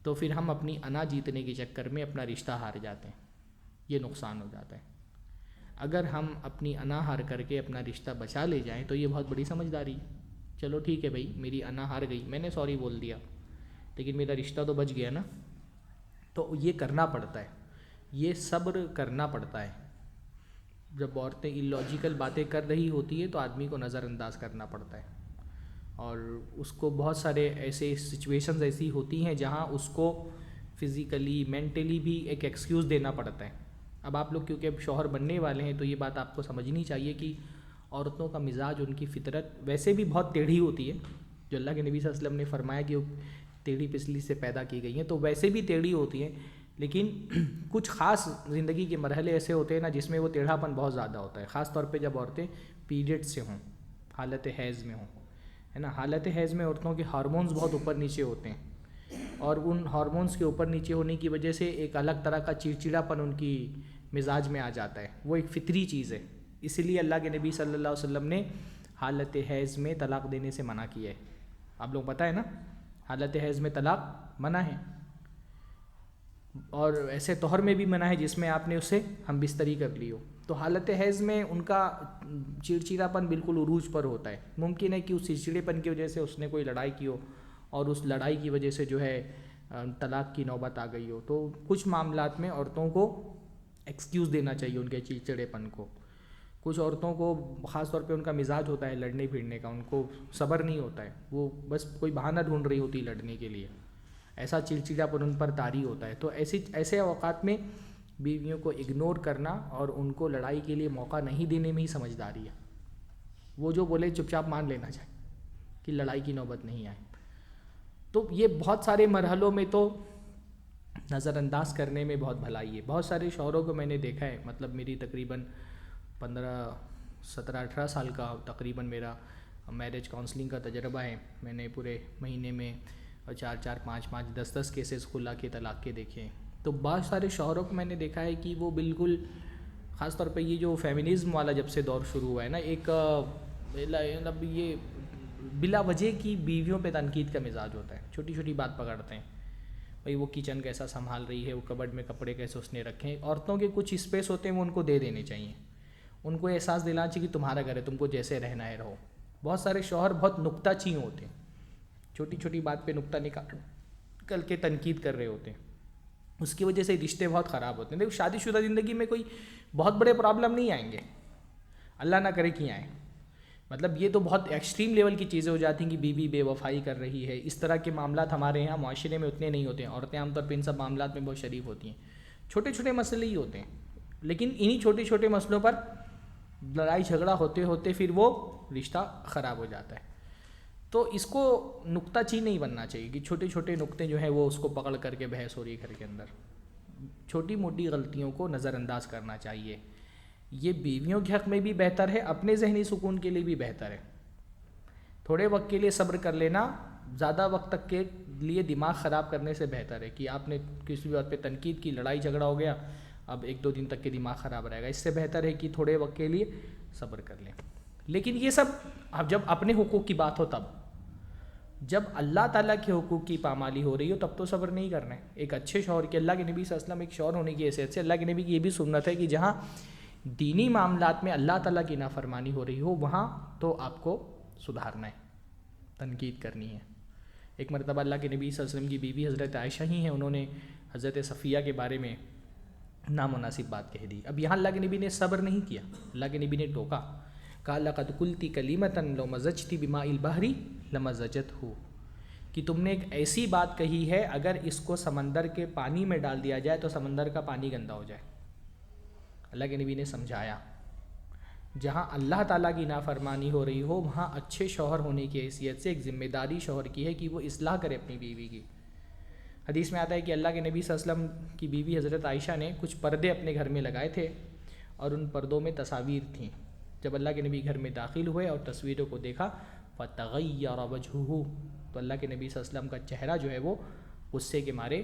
تو پھر ہم اپنی انا جیتنے کے چکر میں اپنا رشتہ ہار جاتے ہیں، یہ نقصان ہو جاتا ہے۔ اگر ہم اپنی انا ہار کر کے اپنا رشتہ بچا لے جائیں تو یہ بہت بڑی سمجھداری ہے۔ چلو ٹھیک ہے بھائی، میری انا ہار گئی، میں نے سوری بول دیا، لیکن میرا رشتہ تو بچ گیا نا۔ تو یہ کرنا پڑتا ہے، یہ صبر کرنا پڑتا ہے۔ جب عورتیں اللاجیکل باتیں کر رہی ہوتی ہے تو آدمی کو نظر انداز کرنا پڑتا ہے، اور اس کو بہت سارے ایسے سچویشنز ایسی ہوتی ہیں جہاں اس کو فزیکلی، مینٹلی بھی ایک ایکسکیوز دینا پڑتا ہے۔ اب آپ لوگ کیونکہ اب شوہر بننے والے ہیں تو یہ بات آپ کو سمجھنی چاہیے کہ عورتوں کا مزاج، ان کی فطرت ویسے بھی بہت ٹیڑھی ہوتی ہے، جو اللہ کے نبی صلی اللہ علیہ وسلم نے فرمایا کہ وہ ٹیڑھی پسلی سے پیدا کی گئی ہیں، تو ویسے بھی ٹیڑھی ہوتی ہیں، لیکن کچھ خاص زندگی کے مرحلے ایسے ہوتے ہیں نا جس میں وہ ٹیڑھا پن بہت زیادہ ہوتا ہے، خاص طور پہ جب عورتیں پیریڈ سے ہوں، حالت حیض میں ہوں، ہے نا۔ حالت حیض میں عورتوں کے ہارمونز بہت اوپر نیچے ہوتے ہیں، اور ان ہارمونز کے اوپر نیچے ہونے کی وجہ سے ایک الگ طرح کا چڑچڑا پن ان کی مزاج میں آ جاتا ہے، وہ ایک فطری چیز ہے۔ اسی لیے اللہ کے نبی صلی اللہ علیہ وسلم نے حالت حیض میں طلاق دینے سے منع کیا ہے۔ آپ لوگ پتہ ہے نا، حالت حیض میں طلاق منع ہے، اور ایسے طہر میں بھی منع ہے جس میں آپ نے اسے ہم بستری کر لی ہو۔ تو حالت حیض میں ان کا چڑچڑا پن بالکل عروج پر ہوتا ہے، ممکن ہے کہ اس چڑچڑے پن کی وجہ سے اس نے کوئی لڑائی کی ہو، اور اس لڑائی کی وجہ سے جو ہے طلاق کی نوبت آ گئی ہو۔ تو کچھ معاملات میں عورتوں کو ایکسکیوز دینا چاہیے ان کے چڑچڑے پن کو۔ کچھ عورتوں کو خاص طور پہ ان کا مزاج ہوتا ہے لڑنے پھرنے کا، ان کو صبر نہیں ہوتا ہے، وہ بس کوئی بہانہ ڈھونڈ رہی ہوتی لڑنے کے لیے، ایسا چڑچڑا پن ان پر طاری ہوتا ہے۔ تو ایسے اوقات میں بیویوں کو اگنور کرنا اور ان کو لڑائی کے لیے موقع نہیں دینے میں ہی سمجھداری ہے۔ وہ جو بولے چپ چاپ مان لینا چاہیے کہ لڑائی کی نوبت نہیں آئے۔ تو یہ بہت سارے مرحلوں میں تو نظر انداز کرنے میں بہت بھلائی ہے۔ بہت سارے شوہروں کو میں نے دیکھا ہے، مطلب میری تقریباً 17-18 سال کا تقریباً میرا میرج کاؤنسلنگ کا تجربہ ہے۔ میں نے پورے مہینے میں 4-4، 5-5، 10-10 کیسز خلا کے طلاق کے دیکھے ہیں۔ تو بہت سارے شوہروں کو میں نے دیکھا ہے کہ وہ بالکل، خاص طور پہ یہ جو فیمنزم والا جب سے دور شروع ہوا ہے نا، ایک مطلب یہ بلا وجہ کی بیویوں پہ تنقید کا مزاج ہوتا ہے، چھوٹی چھوٹی بات پکڑتے ہیں، بھئی وہ کچن کیسا سنبھال رہی ہے، وہ کبڈ میں کپڑے کیسے اس نے رکھے ہیں۔ عورتوں کے کچھ اسپیس ہوتے ہیں وہ ان کو دے دینے چاہیے، ان کو احساس دلانا چاہیے کہ تمہارا گھر ہے، تم کو جیسے رہنا ہے رہو۔ بہت سارے شوہر بہت نکتہ چین ہوتے ہیں، چھوٹی چھوٹی بات پہ نکتہ نکال کے تنقید کر رہے ہوتے ہیں، اس کی وجہ سے رشتے بہت خراب ہوتے ہیں۔ دیکھو شادی شدہ زندگی میں کوئی بہت بڑے پرابلم نہیں آئیں گے، اللہ نہ کرے کہ آئیں، مطلب یہ تو بہت ایکسٹریم لیول کی چیزیں ہو جاتی ہیں کہ بیوی بے وفائی کر رہی ہے. اس طرح کے معاملات ہمارے یہاں معاشرے میں اتنے نہیں ہوتے ہیں. عورتیں عام طور پہ ان سب معاملات میں بہت شریف ہوتی ہیں. چھوٹے چھوٹے مسئلے ہی ہوتے ہیں, لیکن انہی چھوٹے چھوٹے مسئلوں پر لڑائی جھگڑا ہوتے ہوتے پھر وہ رشتہ خراب ہو جاتا ہے. تو اس کو نکتہ چین نہیں بننا چاہیے کہ چھوٹے چھوٹے نکتے جو ہیں وہ اس کو پکڑ کر کے بحث ہو رہی ہے گھر کے اندر. چھوٹی موٹی غلطیوں کو نظر انداز کرنا چاہیے. یہ بیویوں کے حق میں بھی بہتر ہے, اپنے ذہنی سکون کے لیے بھی بہتر ہے. تھوڑے وقت کے لیے صبر کر لینا زیادہ وقت تک کے لیے دماغ خراب کرنے سے بہتر ہے کہ آپ نے کسی بات پہ تنقید کی, لڑائی جھگڑا ہو گیا, اب 1-2 دن تک کے دماغ خراب رہے گا. اس سے بہتر ہے کہ تھوڑے وقت کے لیے صبر کر لیں. لیکن یہ سب اب جب اپنے حقوق کی بات ہو تب, جب اللہ تعالیٰ کے حقوق کی پامالی ہو رہی ہو تب تو صبر نہیں کرنا ہے. ایک اچھے شوہر کی, اللہ کے نبی صلی اللہ علیہ وسلم ایک شوہر ہونے کی حیثیت سے اللہ کے نبی کی یہ بھی سنت ہے کہ جہاں دینی معاملات میں اللہ تعالیٰ کی نافرمانی ہو رہی ہو وہاں تو آپ کو سدھارنا ہے, تنقید کرنی ہے. ایک مرتبہ اللہ کے نبی صلی اللہ علیہ وسلم کی بیوی حضرت عائشہ ہی ہیں, انہوں نے حضرت صفیہ کے بارے میں نامناسب بات کہہ دی. اب یہاں اللہ کے نبی نے صبر نہیں کیا, اللہ کے نبی نے ٹوکا, کہا لقد قلتی کلیمۃ لو مزجتی بماء البحر لمزجتہ, کہ تم نے ایک ایسی بات کہی ہے اگر اس کو سمندر کے پانی میں ڈال دیا جائے تو سمندر کا پانی گندا ہو جائے. اللہ کے نبی نے سمجھایا جہاں اللہ تعالیٰ کی نافرمانی ہو رہی ہو وہاں اچھے شوہر ہونے کی حیثیت سے ایک ذمہ داری شوہر کی ہے کہ وہ اصلاح کرے اپنی بیوی کی. حدیث میں آتا ہے کہ اللہ کے نبی صلی اللہ علیہ وسلم کی بیوی حضرت عائشہ نے کچھ پردے اپنے گھر میں لگائے تھے اور ان پردوں میں تصاویر تھیں. جب اللہ کے نبی گھر میں داخل ہوئے اور تصویروں کو دیکھا فَتَغَيَّرَ وَجْهُهُ, تو اللہ کے نبی صلی اللہ علیہ وسلم کا چہرہ جو ہے وہ غصے کے مارے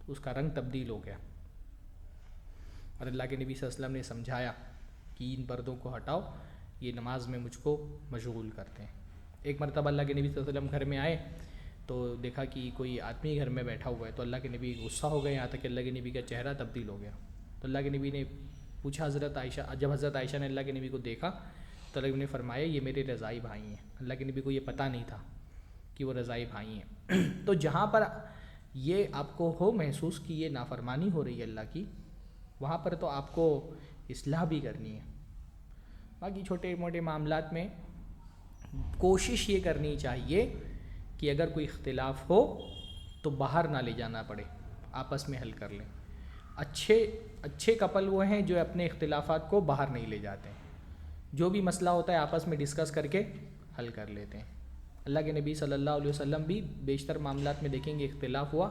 اس کا رنگ تبدیل ہو گیا. اور اللہ کے نبی صلی اللہ علیہ وسلم نے سمجھایا کہ ان پردوں کو ہٹاؤ, یہ نماز میں مجھ کو مشغول کرتے ہیں. ایک مرتبہ اللہ کے نبی صلی اللہ علیہ وسلم گھر میں آئے تو دیکھا کہ کوئی آدمی گھر میں بیٹھا ہوا ہے, تو اللہ کے نبی غصہ ہو گئے, یہاں تک کہ اللہ کے نبی کا چہرہ تبدیل ہو گیا. تو اللہ کے نبی نے پوچھا حضرت عائشہ, جب حضرت عائشہ نے اللہ کے نبی کو دیکھا تو اللہ کے نبی نے فرمایا یہ میرے رضائی بھائی ہیں. اللہ کے نبی کو یہ پتہ نہیں تھا کہ وہ رضائی بھائی ہیں. تو جہاں پر یہ آپ کو ہو محسوس کہ یہ نافرمانی ہو رہی ہے اللہ کی, وہاں پر تو آپ کو اصلاح بھی کرنی ہے. باقی چھوٹے موٹے معاملات میں کوشش یہ کرنی چاہیے کہ اگر کوئی اختلاف ہو تو باہر نہ لے جانا پڑے, آپس میں حل کر لیں. اچھے کپل وہ ہیں جو اپنے اختلافات کو باہر نہیں لے جاتے ہیں, جو بھی مسئلہ ہوتا ہے آپس میں ڈسکس کر کے حل کر لیتے ہیں. اللہ کے نبی صلی اللہ علیہ وسلم بھی بیشتر معاملات میں دیکھیں گے اختلاف ہوا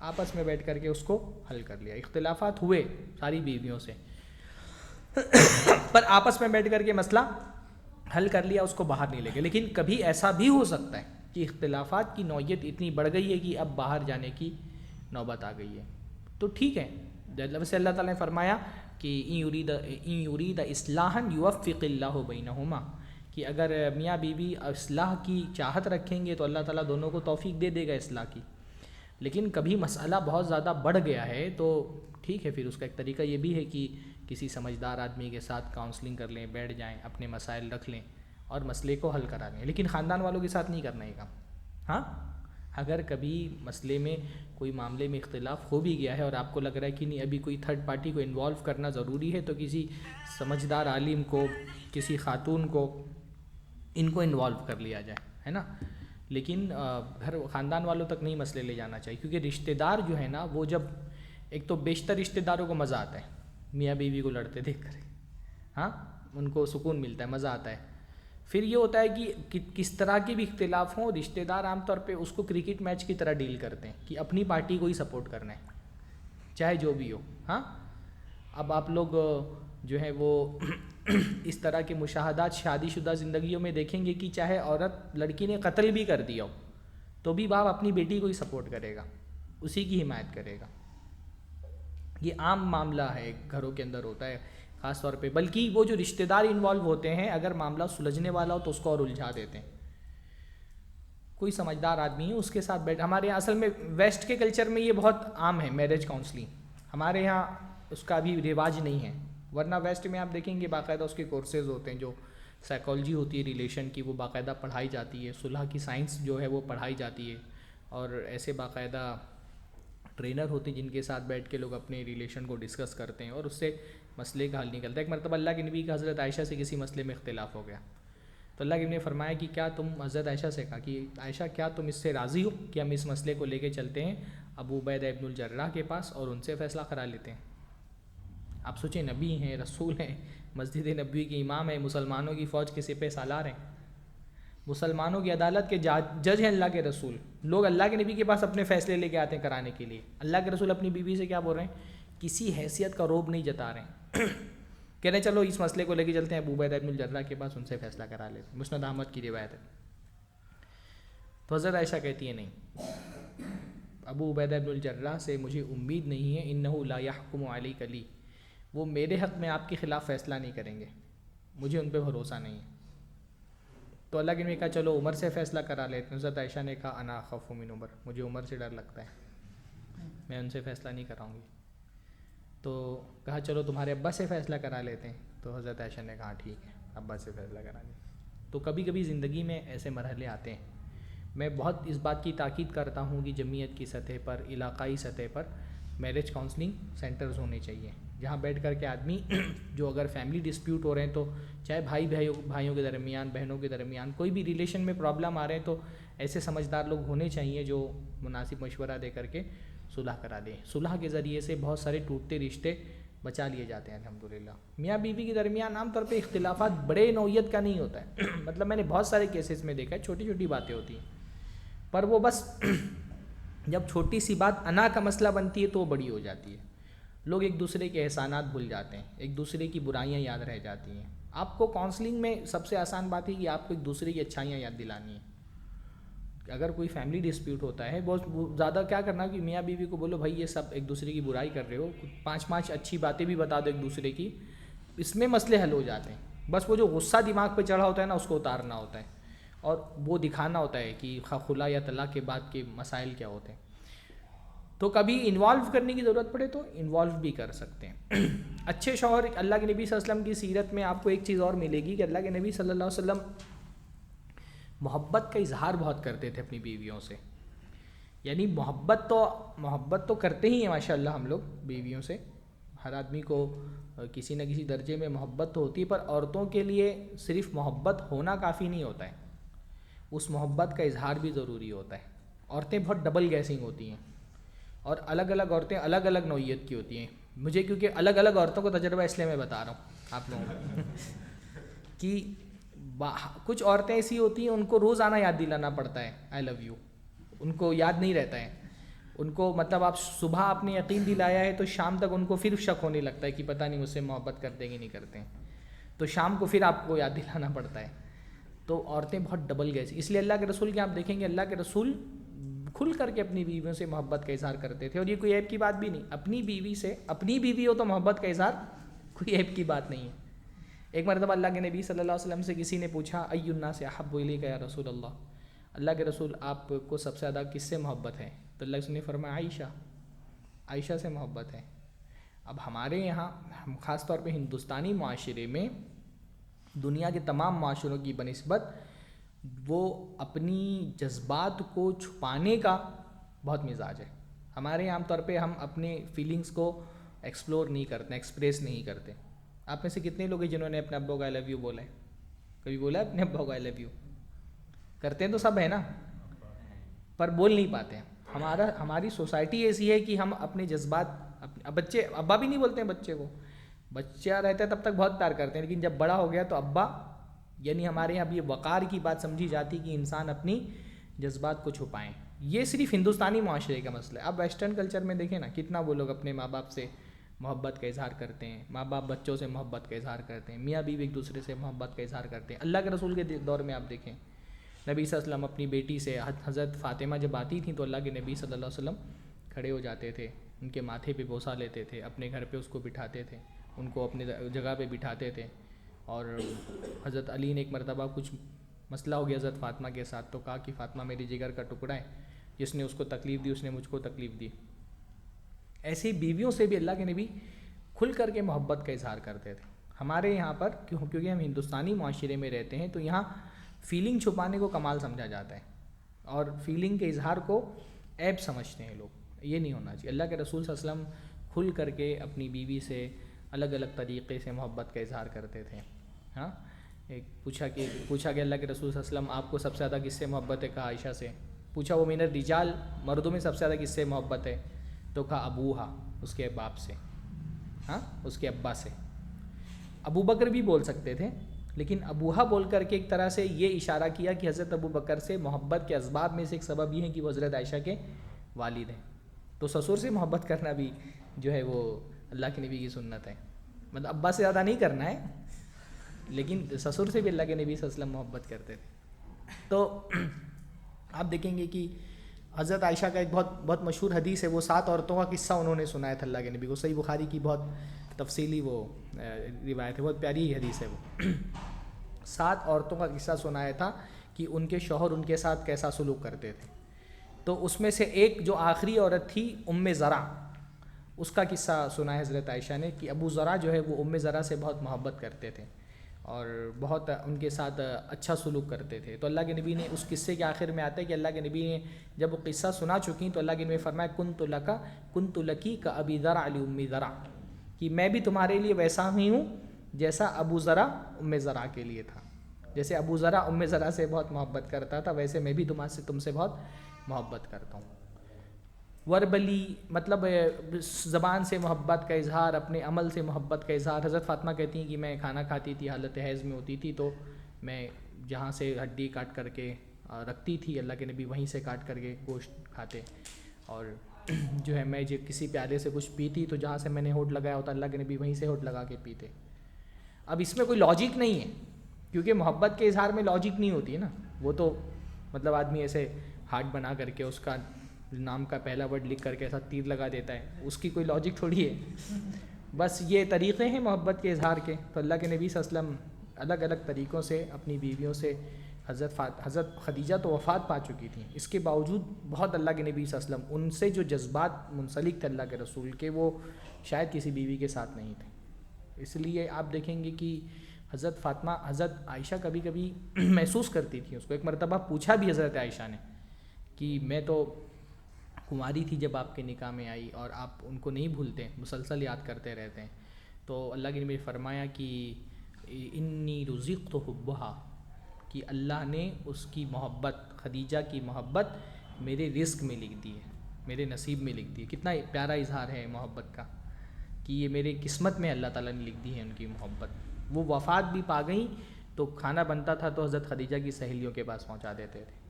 آپس میں بیٹھ کر کے اس کو حل کر لیا. اختلافات ہوئے ساری بیویوں سے پر آپس میں بیٹھ کر کے مسئلہ حل کر لیا, اس کو باہر نہیں لے گئے. لیکن کبھی ایسا بھی ہو سکتا ہے کہ اختلافات کی نوعیت اتنی بڑھ گئی ہے کہ اب باہر جانے کی نوبت آ گئی ہے, تو ٹھیک ہے. جیسے اللہ تعالیٰ نے فرمایا کہ ان یرید اصلاحا یوفق اللہ بینہما, کہ اگر میاں بیوی اصلاح کی چاہت رکھیں گے تو اللہ تعالیٰ دونوں کو توفیق دے دے گا اصلاح کی. لیکن کبھی مسئلہ بہت زیادہ بڑھ گیا ہے تو ٹھیک ہے, پھر اس کا ایک طریقہ یہ بھی ہے کہ کسی سمجھدار آدمی کے ساتھ کاؤنسلنگ کر لیں, بیٹھ جائیں, اپنے مسائل رکھ لیں اور مسئلے کو حل کرا لیں. لیکن خاندان والوں کے ساتھ نہیں کرنا یہ کام. ہاں, اگر کبھی مسئلے میں کوئی معاملے میں اختلاف ہو بھی گیا ہے اور آپ کو لگ رہا ہے کہ نہیں ابھی کوئی تھرڈ پارٹی کو انوالو کرنا ضروری ہے, تو کسی سمجھدار عالم کو, کسی خاتون کو, ان کو انوالو کر لیا جائے, ہے نا. لیکن گھر خاندان والوں تک نہیں مسئلے لے جانا چاہیے, کیونکہ رشتہ دار جو ہے نا وہ جب ایک تو بیشتر رشتہ داروں کو مزہ آتا ہے میاں بیوی کو لڑتے دیکھ کر, ہاں ان کو سکون ملتا ہے, مزہ آتا ہے. پھر یہ ہوتا ہے کہ کس طرح کے بھی اختلاف ہوں رشتہ دار عام طور پہ اس کو کرکٹ میچ کی طرح ڈیل کرتے ہیں کہ اپنی پارٹی کو ہی سپورٹ کرنا ہے چاہے جو بھی ہو. ہاں, اب آپ لوگ جو ہے وہ اس طرح کے مشاہدات شادی شدہ زندگیوں میں دیکھیں گے کہ چاہے عورت لڑکی نے قتل بھی کر دیا ہو تو بھی باپ اپنی بیٹی کو ہی سپورٹ کرے گا, اسی کی حمایت کرے گا. یہ عام معاملہ ہے, گھروں کے اندر ہوتا ہے خاص طور پہ. بلکہ وہ جو رشتہ دار انوالو ہوتے ہیں اگر معاملہ سلجھنے والا ہو تو اس کو اور الجھا دیتے ہیں. کوئی سمجھدار آدمی ہے اس کے ساتھ بیٹھ, ہمارے یہاں اصل میں ویسٹ کے کلچر میں یہ بہت عام ہے میرج کاؤنسلنگ, ہمارے یہاں اس کا ابھی رواج نہیں ہے. ورنہ ویسٹ میں آپ دیکھیں گے باقاعدہ اس کے کورسز ہوتے ہیں, جو سائیکالوجی ہوتی ہے ریلیشن کی وہ باقاعدہ پڑھائی جاتی ہے, صلح کی سائنس جو ہے وہ پڑھائی جاتی ہے, اور ایسے باقاعدہ ٹرینر ہوتے ہیں جن کے ساتھ بیٹھ کے لوگ اپنے ریلیشن کو ڈسکس کرتے ہیں اور اس سے مسئلے کا حل نکلتا ہے. ایک مرتبہ اللہ کے نبی کا حضرت عائشہ سے کسی مسئلے میں اختلاف ہو گیا تو اللہ کے نے فرمایا کہ کیا تم حضرت عائشہ سے کہا کہ عائشہ کیا تم اس سے راضی ہو کہ ہم اس مسئلے کو لے کے چلتے ہیں ابو عبیدہ ابن الجراح کے پاس اور ان سے فیصلہ کرا لیتے ہیں. آپ سوچیں نبی ہیں، رسول ہیں، مسجد نبوی کے امام ہیں، مسلمانوں کی فوج کے سپہ سالار ہیں، مسلمانوں کی عدالت کے جج ہیں اللہ کے رسول. لوگ اللہ کے نبی کے پاس اپنے فیصلے لے کے آتے ہیں کرانے کے لیے. اللہ کے رسول اپنی بیوی سے کیا بول رہے ہیں؟ کسی حیثیت کا روب نہیں جتا رہے ہیں. کہہ رہے ہیں چلو اس مسئلے کو لے کے چلتے ہیں ابو عبیدہ ابن الجراح کے پاس، ان سے فیصلہ کرا لیتے ہیں. مسند احمد کی روایت ہے. تو حضرت عائشہ کہتی ہے نہیں، ابو عبیدہ ابن الجراح سے مجھے امید نہیں ہے، انہ لا یحکم علیک لی، وہ میرے حق میں آپ کے خلاف فیصلہ نہیں کریں گے، مجھے ان پہ بھروسہ نہیں ہے. تو اللہ کے نبی نے کہا چلو عمر سے فیصلہ کرا لیتے ہیں. حضرت عائشہ نے کہا انا اخاف من عمر، مجھے عمر سے ڈر لگتا ہے، میں ان سے فیصلہ نہیں کراؤں گی. تو کہا چلو تمہارے ابا سے فیصلہ کرا لیتے ہیں. تو حضرت عائشہ نے کہا ٹھیک ہے ابا سے فیصلہ کرا لیں. تو کبھی کبھی زندگی میں ایسے مرحلے آتے ہیں. میں بہت اس بات کی تاکید کرتا ہوں کہ جمعیت کی سطح پر، علاقائی سطح پر میرج کاؤنسلنگ سینٹرز ہونے چاہیے، جہاں بیٹھ کر کے آدمی جو اگر فیملی ڈسپیوٹ ہو رہے ہیں تو چاہے بھائیوں کے درمیان، بہنوں کے درمیان کوئی بھی ریلیشن میں پرابلم آ رہے ہیں تو ایسے سمجھدار لوگ ہونے چاہیے جو مناسب مشورہ دے کر کے صلح کرا دیں. صلح کے ذریعے سے بہت سارے ٹوٹتے رشتے بچا لیے جاتے ہیں الحمدللہ. میاں بیوی کے درمیان عام طور پہ اختلافات بڑے نوعیت کا نہیں ہوتا ہے. مطلب میں نے بہت سارے کیسز میں دیکھا ہے چھوٹی چھوٹی باتیں ہوتی ہیں، پر وہ بس جب چھوٹی سی بات انا کا مسئلہ بنتی ہے تو وہ بڑی ہو جاتی ہے. لوگ ایک دوسرے کے احسانات بھول جاتے ہیں، ایک دوسرے کی برائیاں یاد رہ جاتی ہیں. آپ کو کاؤنسلنگ میں سب سے آسان بات ہے کہ آپ کو ایک دوسرے کی اچھائیاں یاد دلانی ہیں. اگر کوئی فیملی ڈسپیوٹ ہوتا ہے بہت زیادہ کیا کرنا کہ میاں بیوی کو بولو بھائی یہ سب ایک دوسرے کی برائی کر رہے ہو، 5 اچھی باتیں بھی بتا دو ایک دوسرے کی، اس میں مسئلے حل ہو جاتے ہیں. بس وہ جو غصہ دماغ پہ چڑھا ہوتا ہے نا اس کو اتارنا ہوتا ہے اور وہ دکھانا ہوتا ہے کہ خلا یا طلاق کے بعد کے مسائل کیا ہوتے ہیں. تو کبھی انوالو کرنے کی ضرورت پڑے تو انوالو بھی کر سکتے ہیں. اچھے شوہر اللہ کے نبی صلی اللہ علیہ وسلم کی سیرت میں آپ کو ایک چیز اور ملے گی کہ اللہ کے نبی صلی اللہ علیہ وسلم محبت کا اظہار بہت کرتے تھے اپنی بیویوں سے. یعنی محبت تو کرتے ہی ہیں ماشاء اللہ ہم لوگ بیویوں سے، ہر آدمی کو کسی نہ کسی درجے میں محبت تو ہوتی ہے، پر عورتوں کے لیے صرف محبت ہونا کافی نہیں ہوتا ہے، اس محبت کا اظہار بھی ضروری ہوتا ہے. عورتیں بہت ڈبل گیسنگ ہوتی ہیں اور الگ الگ عورتیں الگ الگ نوعیت کی ہوتی ہیں. مجھے کیونکہ الگ الگ عورتوں کو تجربہ اس لیے میں بتا رہا ہوں آپ لوگوں کو کہ کچھ عورتیں ایسی ہوتی ہیں ان کو روزانہ یاد دلانا پڑتا ہے آئی لو یو، ان کو یاد نہیں رہتا ہے. ان کو مطلب آپ صبح آپ نے یقین دلایا ہے تو شام تک ان کو پھر شک ہونے لگتا ہے کہ پتہ نہیں مجھ سے محبت کرتے کہ نہیں کرتے ہیں، تو شام کو پھر آپ کو یاد دلانا پڑتا ہے. تو عورتیں بہت ڈبل گیس، اس لیے اللہ کے رسول کے آپ دیکھیں گے اللہ کے رسول کھل کر کے اپنی بیویوں سے محبت کا اظہار کرتے تھے. اور یہ کوئی عیب کی بات بھی نہیں، اپنی بیوی ہو تو محبت کا اظہار کوئی عیب کی بات نہیں ہے. ایک مرتبہ اللہ کے نبی صلی اللہ علیہ وسلم سے کسی نے پوچھا ای الناس احب الیک یا رسول اللہ، اللہ کے رسول آپ کو سب سے زیادہ کس سے محبت ہے؟ تو اللہ نے فرمایا عائشہ سے محبت ہے. اب ہمارے یہاں خاص طور پہ ہندوستانی معاشرے میں دنیا کے تمام معاشروں کی بنسبت وہ اپنی جذبات کو چھپانے کا بہت مزاج ہے. ہمارے عام طور پہ ہم اپنے فیلنگز کو ایکسپلور نہیں کرتے، ایکسپریس نہیں کرتے. آپ میں سے کتنے لوگ ہیں جنہوں نے اپنے ابا کو آئی لو یو بولا ہے؟ کبھی بولا ہے اپنے ابا کو آئی لو یو؟ کرتے ہیں تو سب ہے نا، پر بول نہیں پاتے ہیں. ہماری سوسائٹی ایسی ہے کہ ہم اپنے جذبات بچے ابا بھی نہیں بولتے ہیں بچے کو، بچہ رہتا ہے تب تک بہت پیار کرتے ہیں لیکن جب بڑا ہو گیا تو ابا، یعنی ہمارے یہاں بھی یہ وقار کی بات سمجھی جاتی کہ انسان اپنی جذبات کو چھپائیں. یہ صرف ہندوستانی معاشرے کا مسئلہ ہے. اب ویسٹرن کلچر میں دیکھیں نا کتنا وہ لوگ اپنے ماں باپ سے محبت کا اظہار کرتے ہیں، ماں باپ بچوں سے محبت کا اظہار کرتے ہیں، میاں بیوی ایک دوسرے سے محبت کا اظہار کرتے ہیں. اللہ کے رسول کے دور میں آپ دیکھیں نبی صلی اللہ علیہ وسلم اپنی بیٹی سے حضرت فاطمہ جب آتی تھیں تو اللہ کے نبی صلی اللہ علیہ وسلم کھڑے ہو جاتے تھے، ان کے ماتھے پہ بوسہ لیتے تھے، اپنے گھر پہ اس کو بٹھاتے تھے، ان کو اپنے جگہ پہ بٹھاتے تھے. اور حضرت علی نے ایک مرتبہ کچھ مسئلہ ہو گیا حضرت فاطمہ کے ساتھ تو کہا کہ فاطمہ میری جگر کا ٹکڑا ہے، جس نے اس کو تکلیف دی اس نے مجھ کو تکلیف دی. ایسی بیویوں سے بھی اللہ کے نبی کھل کر کے محبت کا اظہار کرتے تھے. ہمارے یہاں پر کیونکہ ہم ہندوستانی معاشرے میں رہتے ہیں تو یہاں فیلنگ چھپانے کو کمال سمجھا جاتا ہے اور فیلنگ کے اظہار کو عیب سمجھتے ہیں لوگ. یہ نہیں ہونا چاہیے. اللہ کے رسول صلی اللہ علیہ وسلم کھل کر کے اپنی بیوی سے الگ الگ طریقے سے محبت کا اظہار کرتے تھے. ہاں ایک پوچھا کہ اللہ کے رسول صلی اللہ علیہ وسلم آپ کو سب سے زیادہ کس سے محبت ہے؟ کہا عائشہ سے. پوچھا وہ من الرجال، مردوں میں سب سے زیادہ کس سے محبت ہے؟ تو کہا ابوہا، اس کے باپ سے، ہاں اس کے ابا سے. ابو بکر بھی بول سکتے تھے، لیکن ابوہا بول کر کے ایک طرح سے یہ اشارہ کیا کہ حضرت ابو بکر سے محبت کے اسباب میں سے ایک سبب یہ ہے کہ وہ حضرت عائشہ کے والد ہیں. تو سسر سے محبت کرنا بھی جو ہے وہ اللہ کے نبی کی سنت ہے. مطلب ابا سے زیادہ نہیں کرنا ہے، لیکن سسر سے بھی اللہ کے نبی صلی اللہ علیہ وسلم محبت کرتے تھے. تو آپ دیکھیں گے کہ حضرت عائشہ کا ایک بہت مشہور حدیث ہے، وہ 7 عورتوں کا قصہ انہوں نے سنایا تھا اللہ کے نبی کو. صحیح بخاری کی بہت تفصیلی وہ روایت ہے، بہت پیاری حدیث ہے وہ. 7 عورتوں کا قصہ سنایا تھا کہ ان کے شوہر ان کے ساتھ کیسا سلوک کرتے تھے. تو اس میں سے ایک جو آخری عورت تھی ام زرع، اس کا قصہ سنا ہے حضرت عائشہ نے کہ ابو زرع جو ہے وہ ام زرع سے بہت محبت کرتے تھے اور بہت ان کے ساتھ اچھا سلوک کرتے تھے. تو اللہ کے نبی نے اس قصے کے آخر میں آتا ہے کہ اللہ کے نبی نے جب وہ قصہ سنا چکی تو اللہ کے نبی نے فرمایا کنت لکی کا ابی زرع علی ام زرع، کہ میں بھی تمہارے لیے ویسا ہی ہوں جیسا ابو زرع ام زرع کے لیے تھا. جیسے ابو زرع ام زرع سے بہت محبت کرتا تھا، ویسے میں بھی تم سے بہت محبت کرتا ہوں. وربلی مطلب زبان سے محبت کا اظہار، اپنے عمل سے محبت کا اظہار. حضرت فاطمہ کہتی ہیں کہ میں کھانا کھاتی تھی، حالت حیض میں ہوتی تھی، تو میں جہاں سے ہڈی کاٹ کر کے رکھتی تھی اللہ کے نبی وہیں سے کاٹ کر کے گوشت کھاتے. اور جو ہے میں کسی پیالے سے کچھ پیتی تو جہاں سے میں نے ہونٹ لگایا ہوتا اللہ کے نبی وہیں سے ہونٹ لگا کے پیتے. اب اس میں کوئی لاجک نہیں ہے، کیونکہ محبت کے اظہار میں لاجک نہیں ہوتی ہے نا. وہ تو مطلب آدمی ایسے ہارٹ بنا کر کے اس کا نام کا پہلا ورڈ لکھ کر کے ایسا تیر لگا دیتا ہے، اس کی کوئی لاجک تھوڑی ہے. بس یہ طریقے ہیں محبت کے اظہار کے. تو اللہ کے نبی صلی اللہ علیہ وسلم الگ الگ طریقوں سے اپنی بیویوں سے، حضرت خدیجہ تو وفات پا چکی تھیں، اس کے باوجود بہت اللہ کے نبی صلی اللہ علیہ وسلم ان سے جو جذبات منسلک تھے اللہ کے رسول کے، وہ شاید کسی بیوی کے ساتھ نہیں تھے. اس لیے آپ دیکھیں گے کہ حضرت عائشہ کبھی کبھی محسوس کرتی تھی. اس کو ایک مرتبہ پوچھا بھی حضرت عائشہ نے کہ میں تو کماری تھی جب آپ کے نکاح میں آئی اور آپ ان کو نہیں بھولتے، مسلسل یاد کرتے رہتے ہیں. تو اللہ کے نبی نے فرمایا کہ انی رزقت حبھا، کہ اللہ نے اس کی محبت، خدیجہ کی محبت میرے رزق میں لکھ دی ہے، میرے نصیب میں لکھ دی ہے. کتنا پیارا اظہار ہے محبت کا کہ یہ میرے قسمت میں اللہ تعالیٰ نے لکھ دی ہے ان کی محبت. وہ وفات بھی پا گئیں تو کھانا بنتا تھا تو حضرت خدیجہ کی سہیلیوں کے پاس پہنچا دیتے تھے.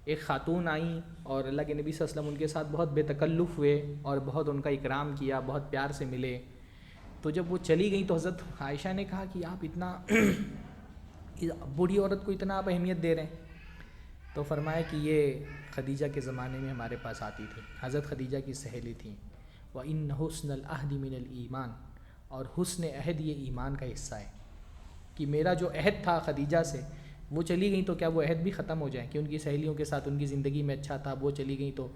ایک خاتون آئیں اور اللہ کے نبی صلی اللہ علیہ وسلم ان کے ساتھ بہت بے تکلف ہوئے اور بہت ان کا اکرام کیا، بہت پیار سے ملے. تو جب وہ چلی گئیں تو حضرت عائشہ نے کہا کہ آپ اتنا بوڑھی عورت کو اتنا آپ اہمیت دے رہے ہیں. تو فرمایا کہ یہ خدیجہ کے زمانے میں ہمارے پاس آتی تھی، حضرت خدیجہ کی سہیلی تھیں. وَإِنَّ حُسْنَ الْعَهْدِ مِنَ الْإِيمَانِ، اور حسن عہد یہ ایمان کا حصہ ہے. کہ میرا جو عہد تھا خدیجہ سے، وہ چلی گئیں تو کیا وہ عہد بھی ختم ہو جائے کہ ان کی سہیلیوں کے ساتھ ان کی زندگی میں اچھا تھا، وہ چلی گئیں تو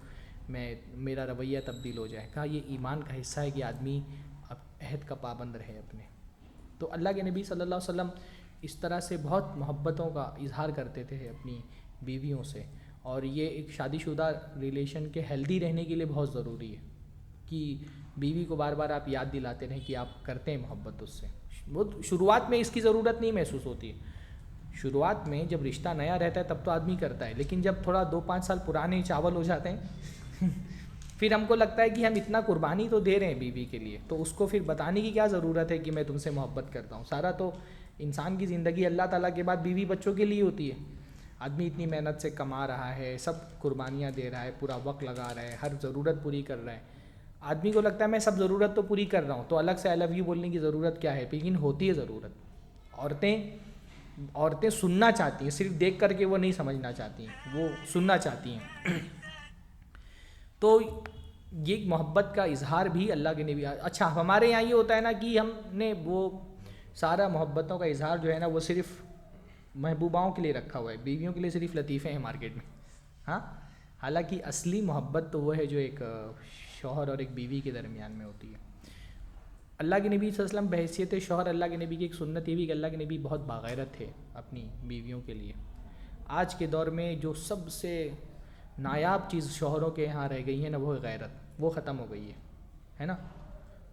میرا رویہ تبدیل ہو جائے. کہا یہ ایمان کا حصہ ہے کہ آدمی اب عہد کا پابند رہے اپنے. تو اللہ کے نبی صلی اللہ علیہ وسلم اس طرح سے بہت محبتوں کا اظہار کرتے تھے اپنی بیویوں سے. اور یہ ایک شادی شدہ ریلیشن کے ہیلدی رہنے کے لیے بہت ضروری ہے کہ بیوی کو بار بار آپ یاد دلاتے رہیں کہ آپ کرتے ہیں محبت اس سے. وہ شروعات میں اس کی ضرورت نہیں محسوس ہوتی ہے. شروعات میں جب رشتہ نیا رہتا ہے تب تو آدمی کرتا ہے، لیکن جب تھوڑا 2-5 سال پرانے چاول ہو جاتے ہیں پھر ہم کو لگتا ہے کہ ہم اتنا قربانی تو دے رہے ہیں بیوی کے لیے، تو اس کو پھر بتانے کی کیا ضرورت ہے کہ میں تم سے محبت کرتا ہوں. سارا تو انسان کی زندگی اللہ تعالیٰ کے بعد بیوی بچوں کے لیے ہوتی ہے. آدمی اتنی محنت سے کما رہا ہے، سب قربانیاں دے رہا ہے، پورا وقت لگا رہا ہے، ہر ضرورت پوری کر رہا ہے. آدمی کو لگتا ہے میں سب ضرورت تو پوری کر رہا ہوں تو الگ سے آئی لو یو بولنے کی ضرورت کیا ہے، لیکن ہوتی ہے ضرورت. عورتیں سننا چاہتی ہیں، صرف دیکھ کر کے وہ نہیں سمجھنا چاہتی ہیں، وہ سننا چاہتی ہیں. تو یہ محبت کا اظہار بھی اللہ کے نبی. اچھا ہمارے یہاں یہ ہوتا ہے نا کہ ہم نے وہ سارا محبتوں کا اظہار جو ہے نا وہ صرف محبوباؤں کے لیے رکھا ہوا ہے، بیویوں کے لیے صرف لطیفے ہیں مارکیٹ میں. ہاں حالانکہ اصلی محبت تو وہ ہے جو ایک شوہر اور ایک بیوی کے درمیان میں ہوتی ہے. اللہ کے نبی صلی اللہ علیہ وسلم بحیثیت شوہر، اللہ کے نبی کی ایک سنت یہ بھی کہ اللہ کے نبی بہت باغیرت تھے اپنی بیویوں کے لیے. آج کے دور میں جو سب سے نایاب چیز شوہروں کے یہاں رہ گئی ہے نا وہ غیرت، وہ ختم ہو گئی ہے نا.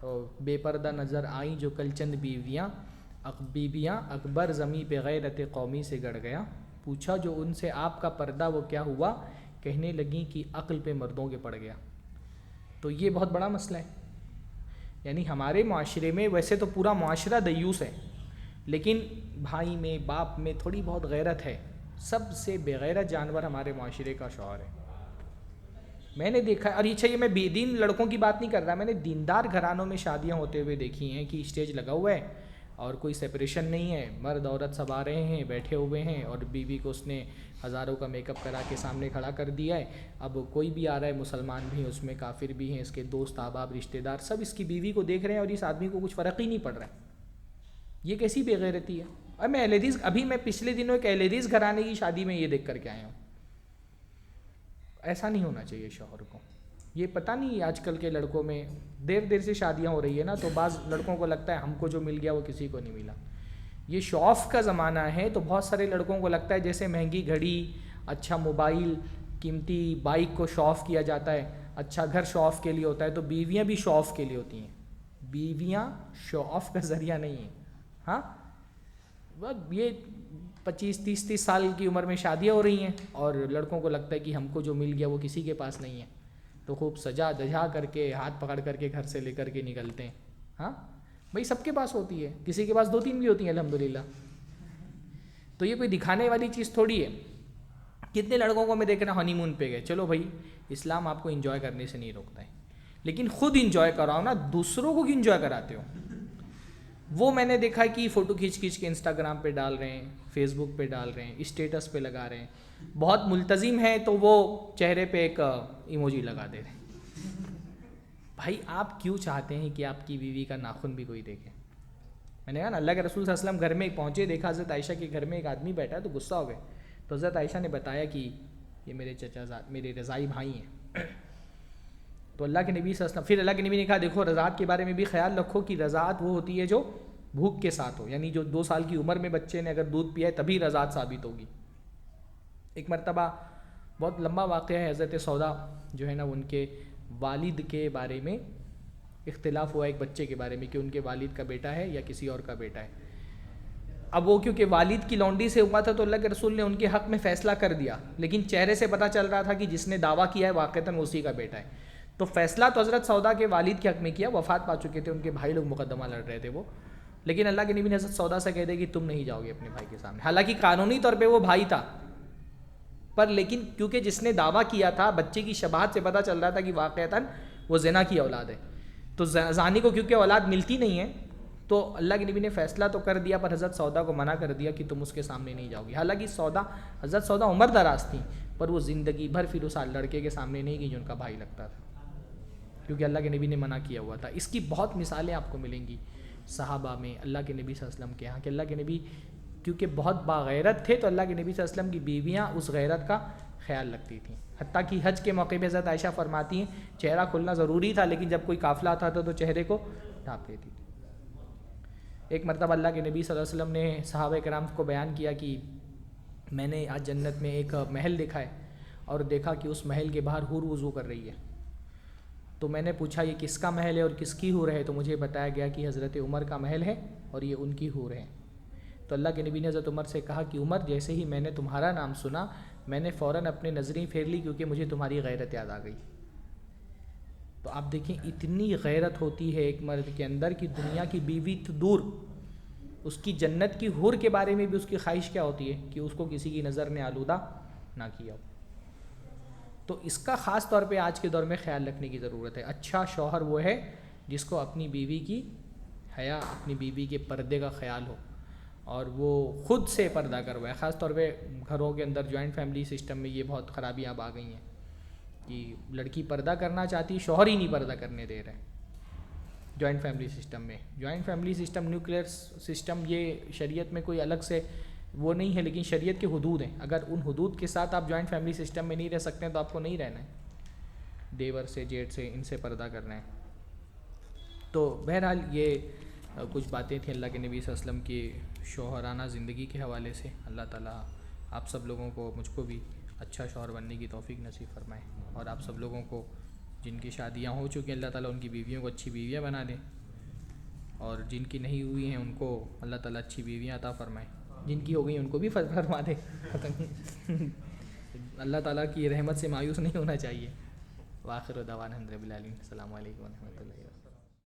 تو بے پردہ نظر آئیں جو کل چند بیویاں، بیویاں اکبر زمیں پہ غیرت قومی سے گڑ گیا، پوچھا جو ان سے آپ کا پردہ وہ کیا ہوا، کہنے لگیں کہ عقل پہ مردوں کے پڑ گیا۔ تو یہ بہت بڑا مسئلہ ہے، یعنی ہمارے معاشرے میں ویسے تو پورا معاشرہ دیوس ہے، لیکن بھائی میں باپ میں تھوڑی بہت غیرت ہے۔ سب سے بغیرت جانور ہمارے معاشرے کا شوہر ہے۔ میں نے دیکھا، اور یہ میں بے دین لڑکوں کی بات نہیں کر رہا، میں نے دیندار گھرانوں میں شادیاں ہوتے ہوئے دیکھی ہیں کہ اسٹیج لگا ہوا ہے اور کوئی سیپریشن نہیں ہے، مرد عورت سب آ رہے ہیں، بیٹھے ہوئے ہیں، اور بیوی کو اس نے ہزاروں کا میک اپ کرا کے سامنے کھڑا کر دیا ہے۔ اب کوئی بھی آ رہا ہے، مسلمان بھی ہیں اس میں، کافر بھی ہیں، اس کے دوست احباب رشتہ دار سب اس کی بیوی کو دیکھ رہے ہیں، اور اس آدمی کو کچھ فرق ہی نہیں پڑ رہا ہے۔ یہ کیسی بے غیرتی ہے؟ اور میں اہل حدیث، ابھی میں پچھلے دنوں ایک اہل حدیث گھرانے کی شادی میں یہ دیکھ کر کے آیا ہوں۔ ایسا نہیں ہونا چاہیے شوہر کو۔ یہ پتہ نہیں آج کل کے لڑکوں میں دیر سے شادیاں ہو رہی ہے نا، تو بعض لڑکوں کو لگتا ہے ہم کو جو مل گیا وہ کسی کو نہیں ملا۔ یہ شو آف کا زمانہ ہے، تو بہت سارے لڑکوں کو لگتا ہے جیسے مہنگی گھڑی، اچھا موبائل، قیمتی بائک کو شو آف کیا جاتا ہے، اچھا گھر شو آف کے لیے ہوتا ہے، تو بیویاں بھی شو آف کے لیے ہوتی ہیں۔ بیویاں شو آف کا ذریعہ نہیں ہیں۔ ہاں، یہ 25-30 سال کی عمر میں شادیاں ہو رہی ہیں، اور لڑکوں کو لگتا ہے کہ ہم کو جو مل گیا وہ کسی کے پاس نہیں ہے، تو خوب سجا دجا کر کے ہاتھ پکڑ کر کے گھر سے لے کر کے نکلتے ہیں۔ ہاں بھائی، سب کے پاس ہوتی ہے، کسی کے پاس 2-3 بھی ہوتی ہیں الحمدللہ۔ تو یہ کوئی دکھانے والی چیز تھوڑی ہے۔ کتنے لڑکوں کو میں دیکھ رہا ہنی مون پہ گئے، چلو بھائی اسلام آپ کو انجوائے کرنے سے نہیں روکتا ہے، لیکن خود انجوائے کراؤ نا، دوسروں کو کیوں انجوائے کراتے ہو؟ وہ میں نے دیکھا کہ فوٹو کھینچ کے انسٹاگرام پہ ڈال رہے ہیں، فیس بک پہ ڈال رہے ہیں، اسٹیٹس پہ لگا رہے ہیں۔ بہت ملتزم ہیں تو وہ چہرے پہ ایک ایموجی لگا دے رہے ہیں۔ بھائی آپ کیوں چاہتے ہیں کہ آپ کی بیوی کا ناخن بھی کوئی دیکھے؟ میں نے کہا نا، اللہ کے رسول صلی اللہ علیہ وسلم گھر میں پہنچے، دیکھا حضرت عائشہ کے گھر میں ایک آدمی بیٹھا ہے، تو غصہ ہو گئے۔ تو حضرت عائشہ نے بتایا کہ یہ میرے میرے رضائی بھائی ہیں۔ تو اللہ کے نبی صلی اللہ علیہ وسلم، پھر اللہ کے نبی نے کہا دیکھو رضاعت کے بارے میں بھی خیال رکھو کہ رضاعت وہ ہوتی ہے جو بھوک کے ساتھ ہو، یعنی جو 2 سال کی عمر میں بچے نے اگر دودھ پیا ہے تبھی رضاعت ثابت ہوگی۔ ایک مرتبہ بہت لمبا واقعہ ہے، حضرت سودا جو ہے نا، ان کے والد کے بارے میں اختلاف ہوا ایک بچے کے بارے میں کہ ان کے والد کا بیٹا ہے یا کسی اور کا بیٹا ہے۔ اب وہ کیونکہ والد کی لونڈی سے ہوا تھا تو اللہ کے رسول نے ان کے حق میں فیصلہ کر دیا، لیکن چہرے سے پتہ چل رہا تھا کہ جس نے دعویٰ کیا ہے واقعتاً اسی کا بیٹا ہے۔ تو فیصلہ تو حضرت سودا کے والد کے حق میں کیا، وفات پا چکے تھے، ان کے بھائی لوگ مقدمہ لڑ رہے تھے وہ، لیکن اللہ کے نبی نے حضرت سودا سے کہہ دیا کہ تم نہیں جاؤ گے اپنے بھائی کے سامنے، حالانکہ قانونی طور پہ وہ بھائی تھا، پر لیکن کیونکہ جس نے دعویٰ کیا تھا بچے کی شباہت سے پتہ چل رہا تھا کہ واقعتاً وہ زنا کی اولاد ہے، تو زانی کو کیونکہ اولاد ملتی نہیں ہے تو اللہ کے نبی نے فیصلہ تو کر دیا، پر حضرت سودا کو منع کر دیا کہ تم اس کے سامنے نہیں جاؤ گی۔ حالانکہ حضرت سودا عمر دراز تھیں، پر وہ زندگی بھر پھر اس لڑکے کے سامنے نہیں گئی جو ان کا بھائی لگتا تھا، کیونکہ اللہ کے نبی نے منع کیا ہوا تھا۔ اس کی بہت مثالیں آپ کو ملیں گی صحابہ میں، اللہ کے نبی صلی اللہ علیہ وسلم کے یہاں، کہ اللہ کے نبی کیونکہ بہت باغیرت تھے تو اللہ کے نبی صلی اللہ علیہ وسلم کی بیویاں اس غیرت کا خیال رکھتی تھیں۔ حتیٰ کہ حج کے موقع پہ حضرت عائشہ فرماتی ہیں چہرہ کھلنا ضروری تھا، لیکن جب کوئی قافلہ آتا تھا تو چہرے کو ڈھانپ لیتی تھی۔ ایک مرتبہ اللہ کے نبی صلی اللہ علیہ وسلم نے صحابہ کرام کو بیان کیا کہ میں نے آج جنت میں ایک محل دیکھا ہے، اور دیکھا کہ اس محل کے باہر حور وضو کر رہی ہے۔ تو میں نے پوچھا یہ کس کا محل ہے اور کس کی حور ہے؟ تو مجھے بتایا گیا کہ حضرت عمر کا محل ہے اور یہ ان کی حور ہے۔ تو اللہ کے نبی نے حضرت عمر سے کہا کہ عمر، جیسے ہی میں نے تمہارا نام سنا میں نے فوراً اپنی نظریں پھیر لی، کیونکہ مجھے تمہاری غیرت یاد آ گئی۔ تو آپ دیکھیں اتنی غیرت ہوتی ہے ایک مرد کے اندر کہ دنیا کی بیوی تو دور، اس کی جنت کی حور کے بارے میں بھی اس کی خواہش کیا ہوتی ہے کہ اس کو کسی کی نظر نے آلودہ نہ کیا ہو۔ تو اس کا خاص طور پہ آج کے دور میں خیال رکھنے کی ضرورت ہے۔ اچھا شوہر وہ ہے جس کو اپنی بیوی کی حیا، اپنی بیوی کے پردے کا خیال ہو، اور وہ خود سے پردہ کروائے۔ خاص طور پہ گھروں کے اندر جوائنٹ فیملی سسٹم میں یہ بہت خرابیاں اب آ گئی ہیں کہ لڑکی پردہ کرنا چاہتی، شوہر ہی نہیں پردہ کرنے دے رہے جوائنٹ فیملی سسٹم میں۔ Joint family system, nuclear system, یہ شریعت میں کوئی الگ سے وہ نہیں ہے، لیکن شریعت کے حدود ہیں۔ اگر ان حدود کے ساتھ آپ جوائنٹ فیملی سسٹم میں نہیں رہ سکتے ہیں تو آپ کو نہیں رہنا ہے، دیور سے، جیٹ سے، ان سے پردہ کرنا ہے۔ تو بہرحال یہ کچھ باتیں تھیں اللہ کے نبی صلی اللہ علیہ وسلم کی شوہرانہ زندگی کے حوالے سے۔ اللہ تعالیٰ آپ سب لوگوں کو، مجھ کو بھی اچھا شوہر بننے کی توفیق نصیب فرمائے، اور آپ سب لوگوں کو جن کی شادیاں ہو چکی ہیں اللہ تعالیٰ ان کی بیویوں کو اچھی بیویاں بنا دیں۔ اور جن کی نہیں ہوئی ہیں ان کو اللہ تعالیٰ اچھی بیویاں عطا فرمائے، جن کی ہو گئی ان کو بھی فرما دے. اللہ تعالیٰ کی رحمت سے مایوس نہیں ہونا چاہیے. وآخر دعوانا الحمد للہ رب العالمین. السلام علیکم و رحمۃ اللہ.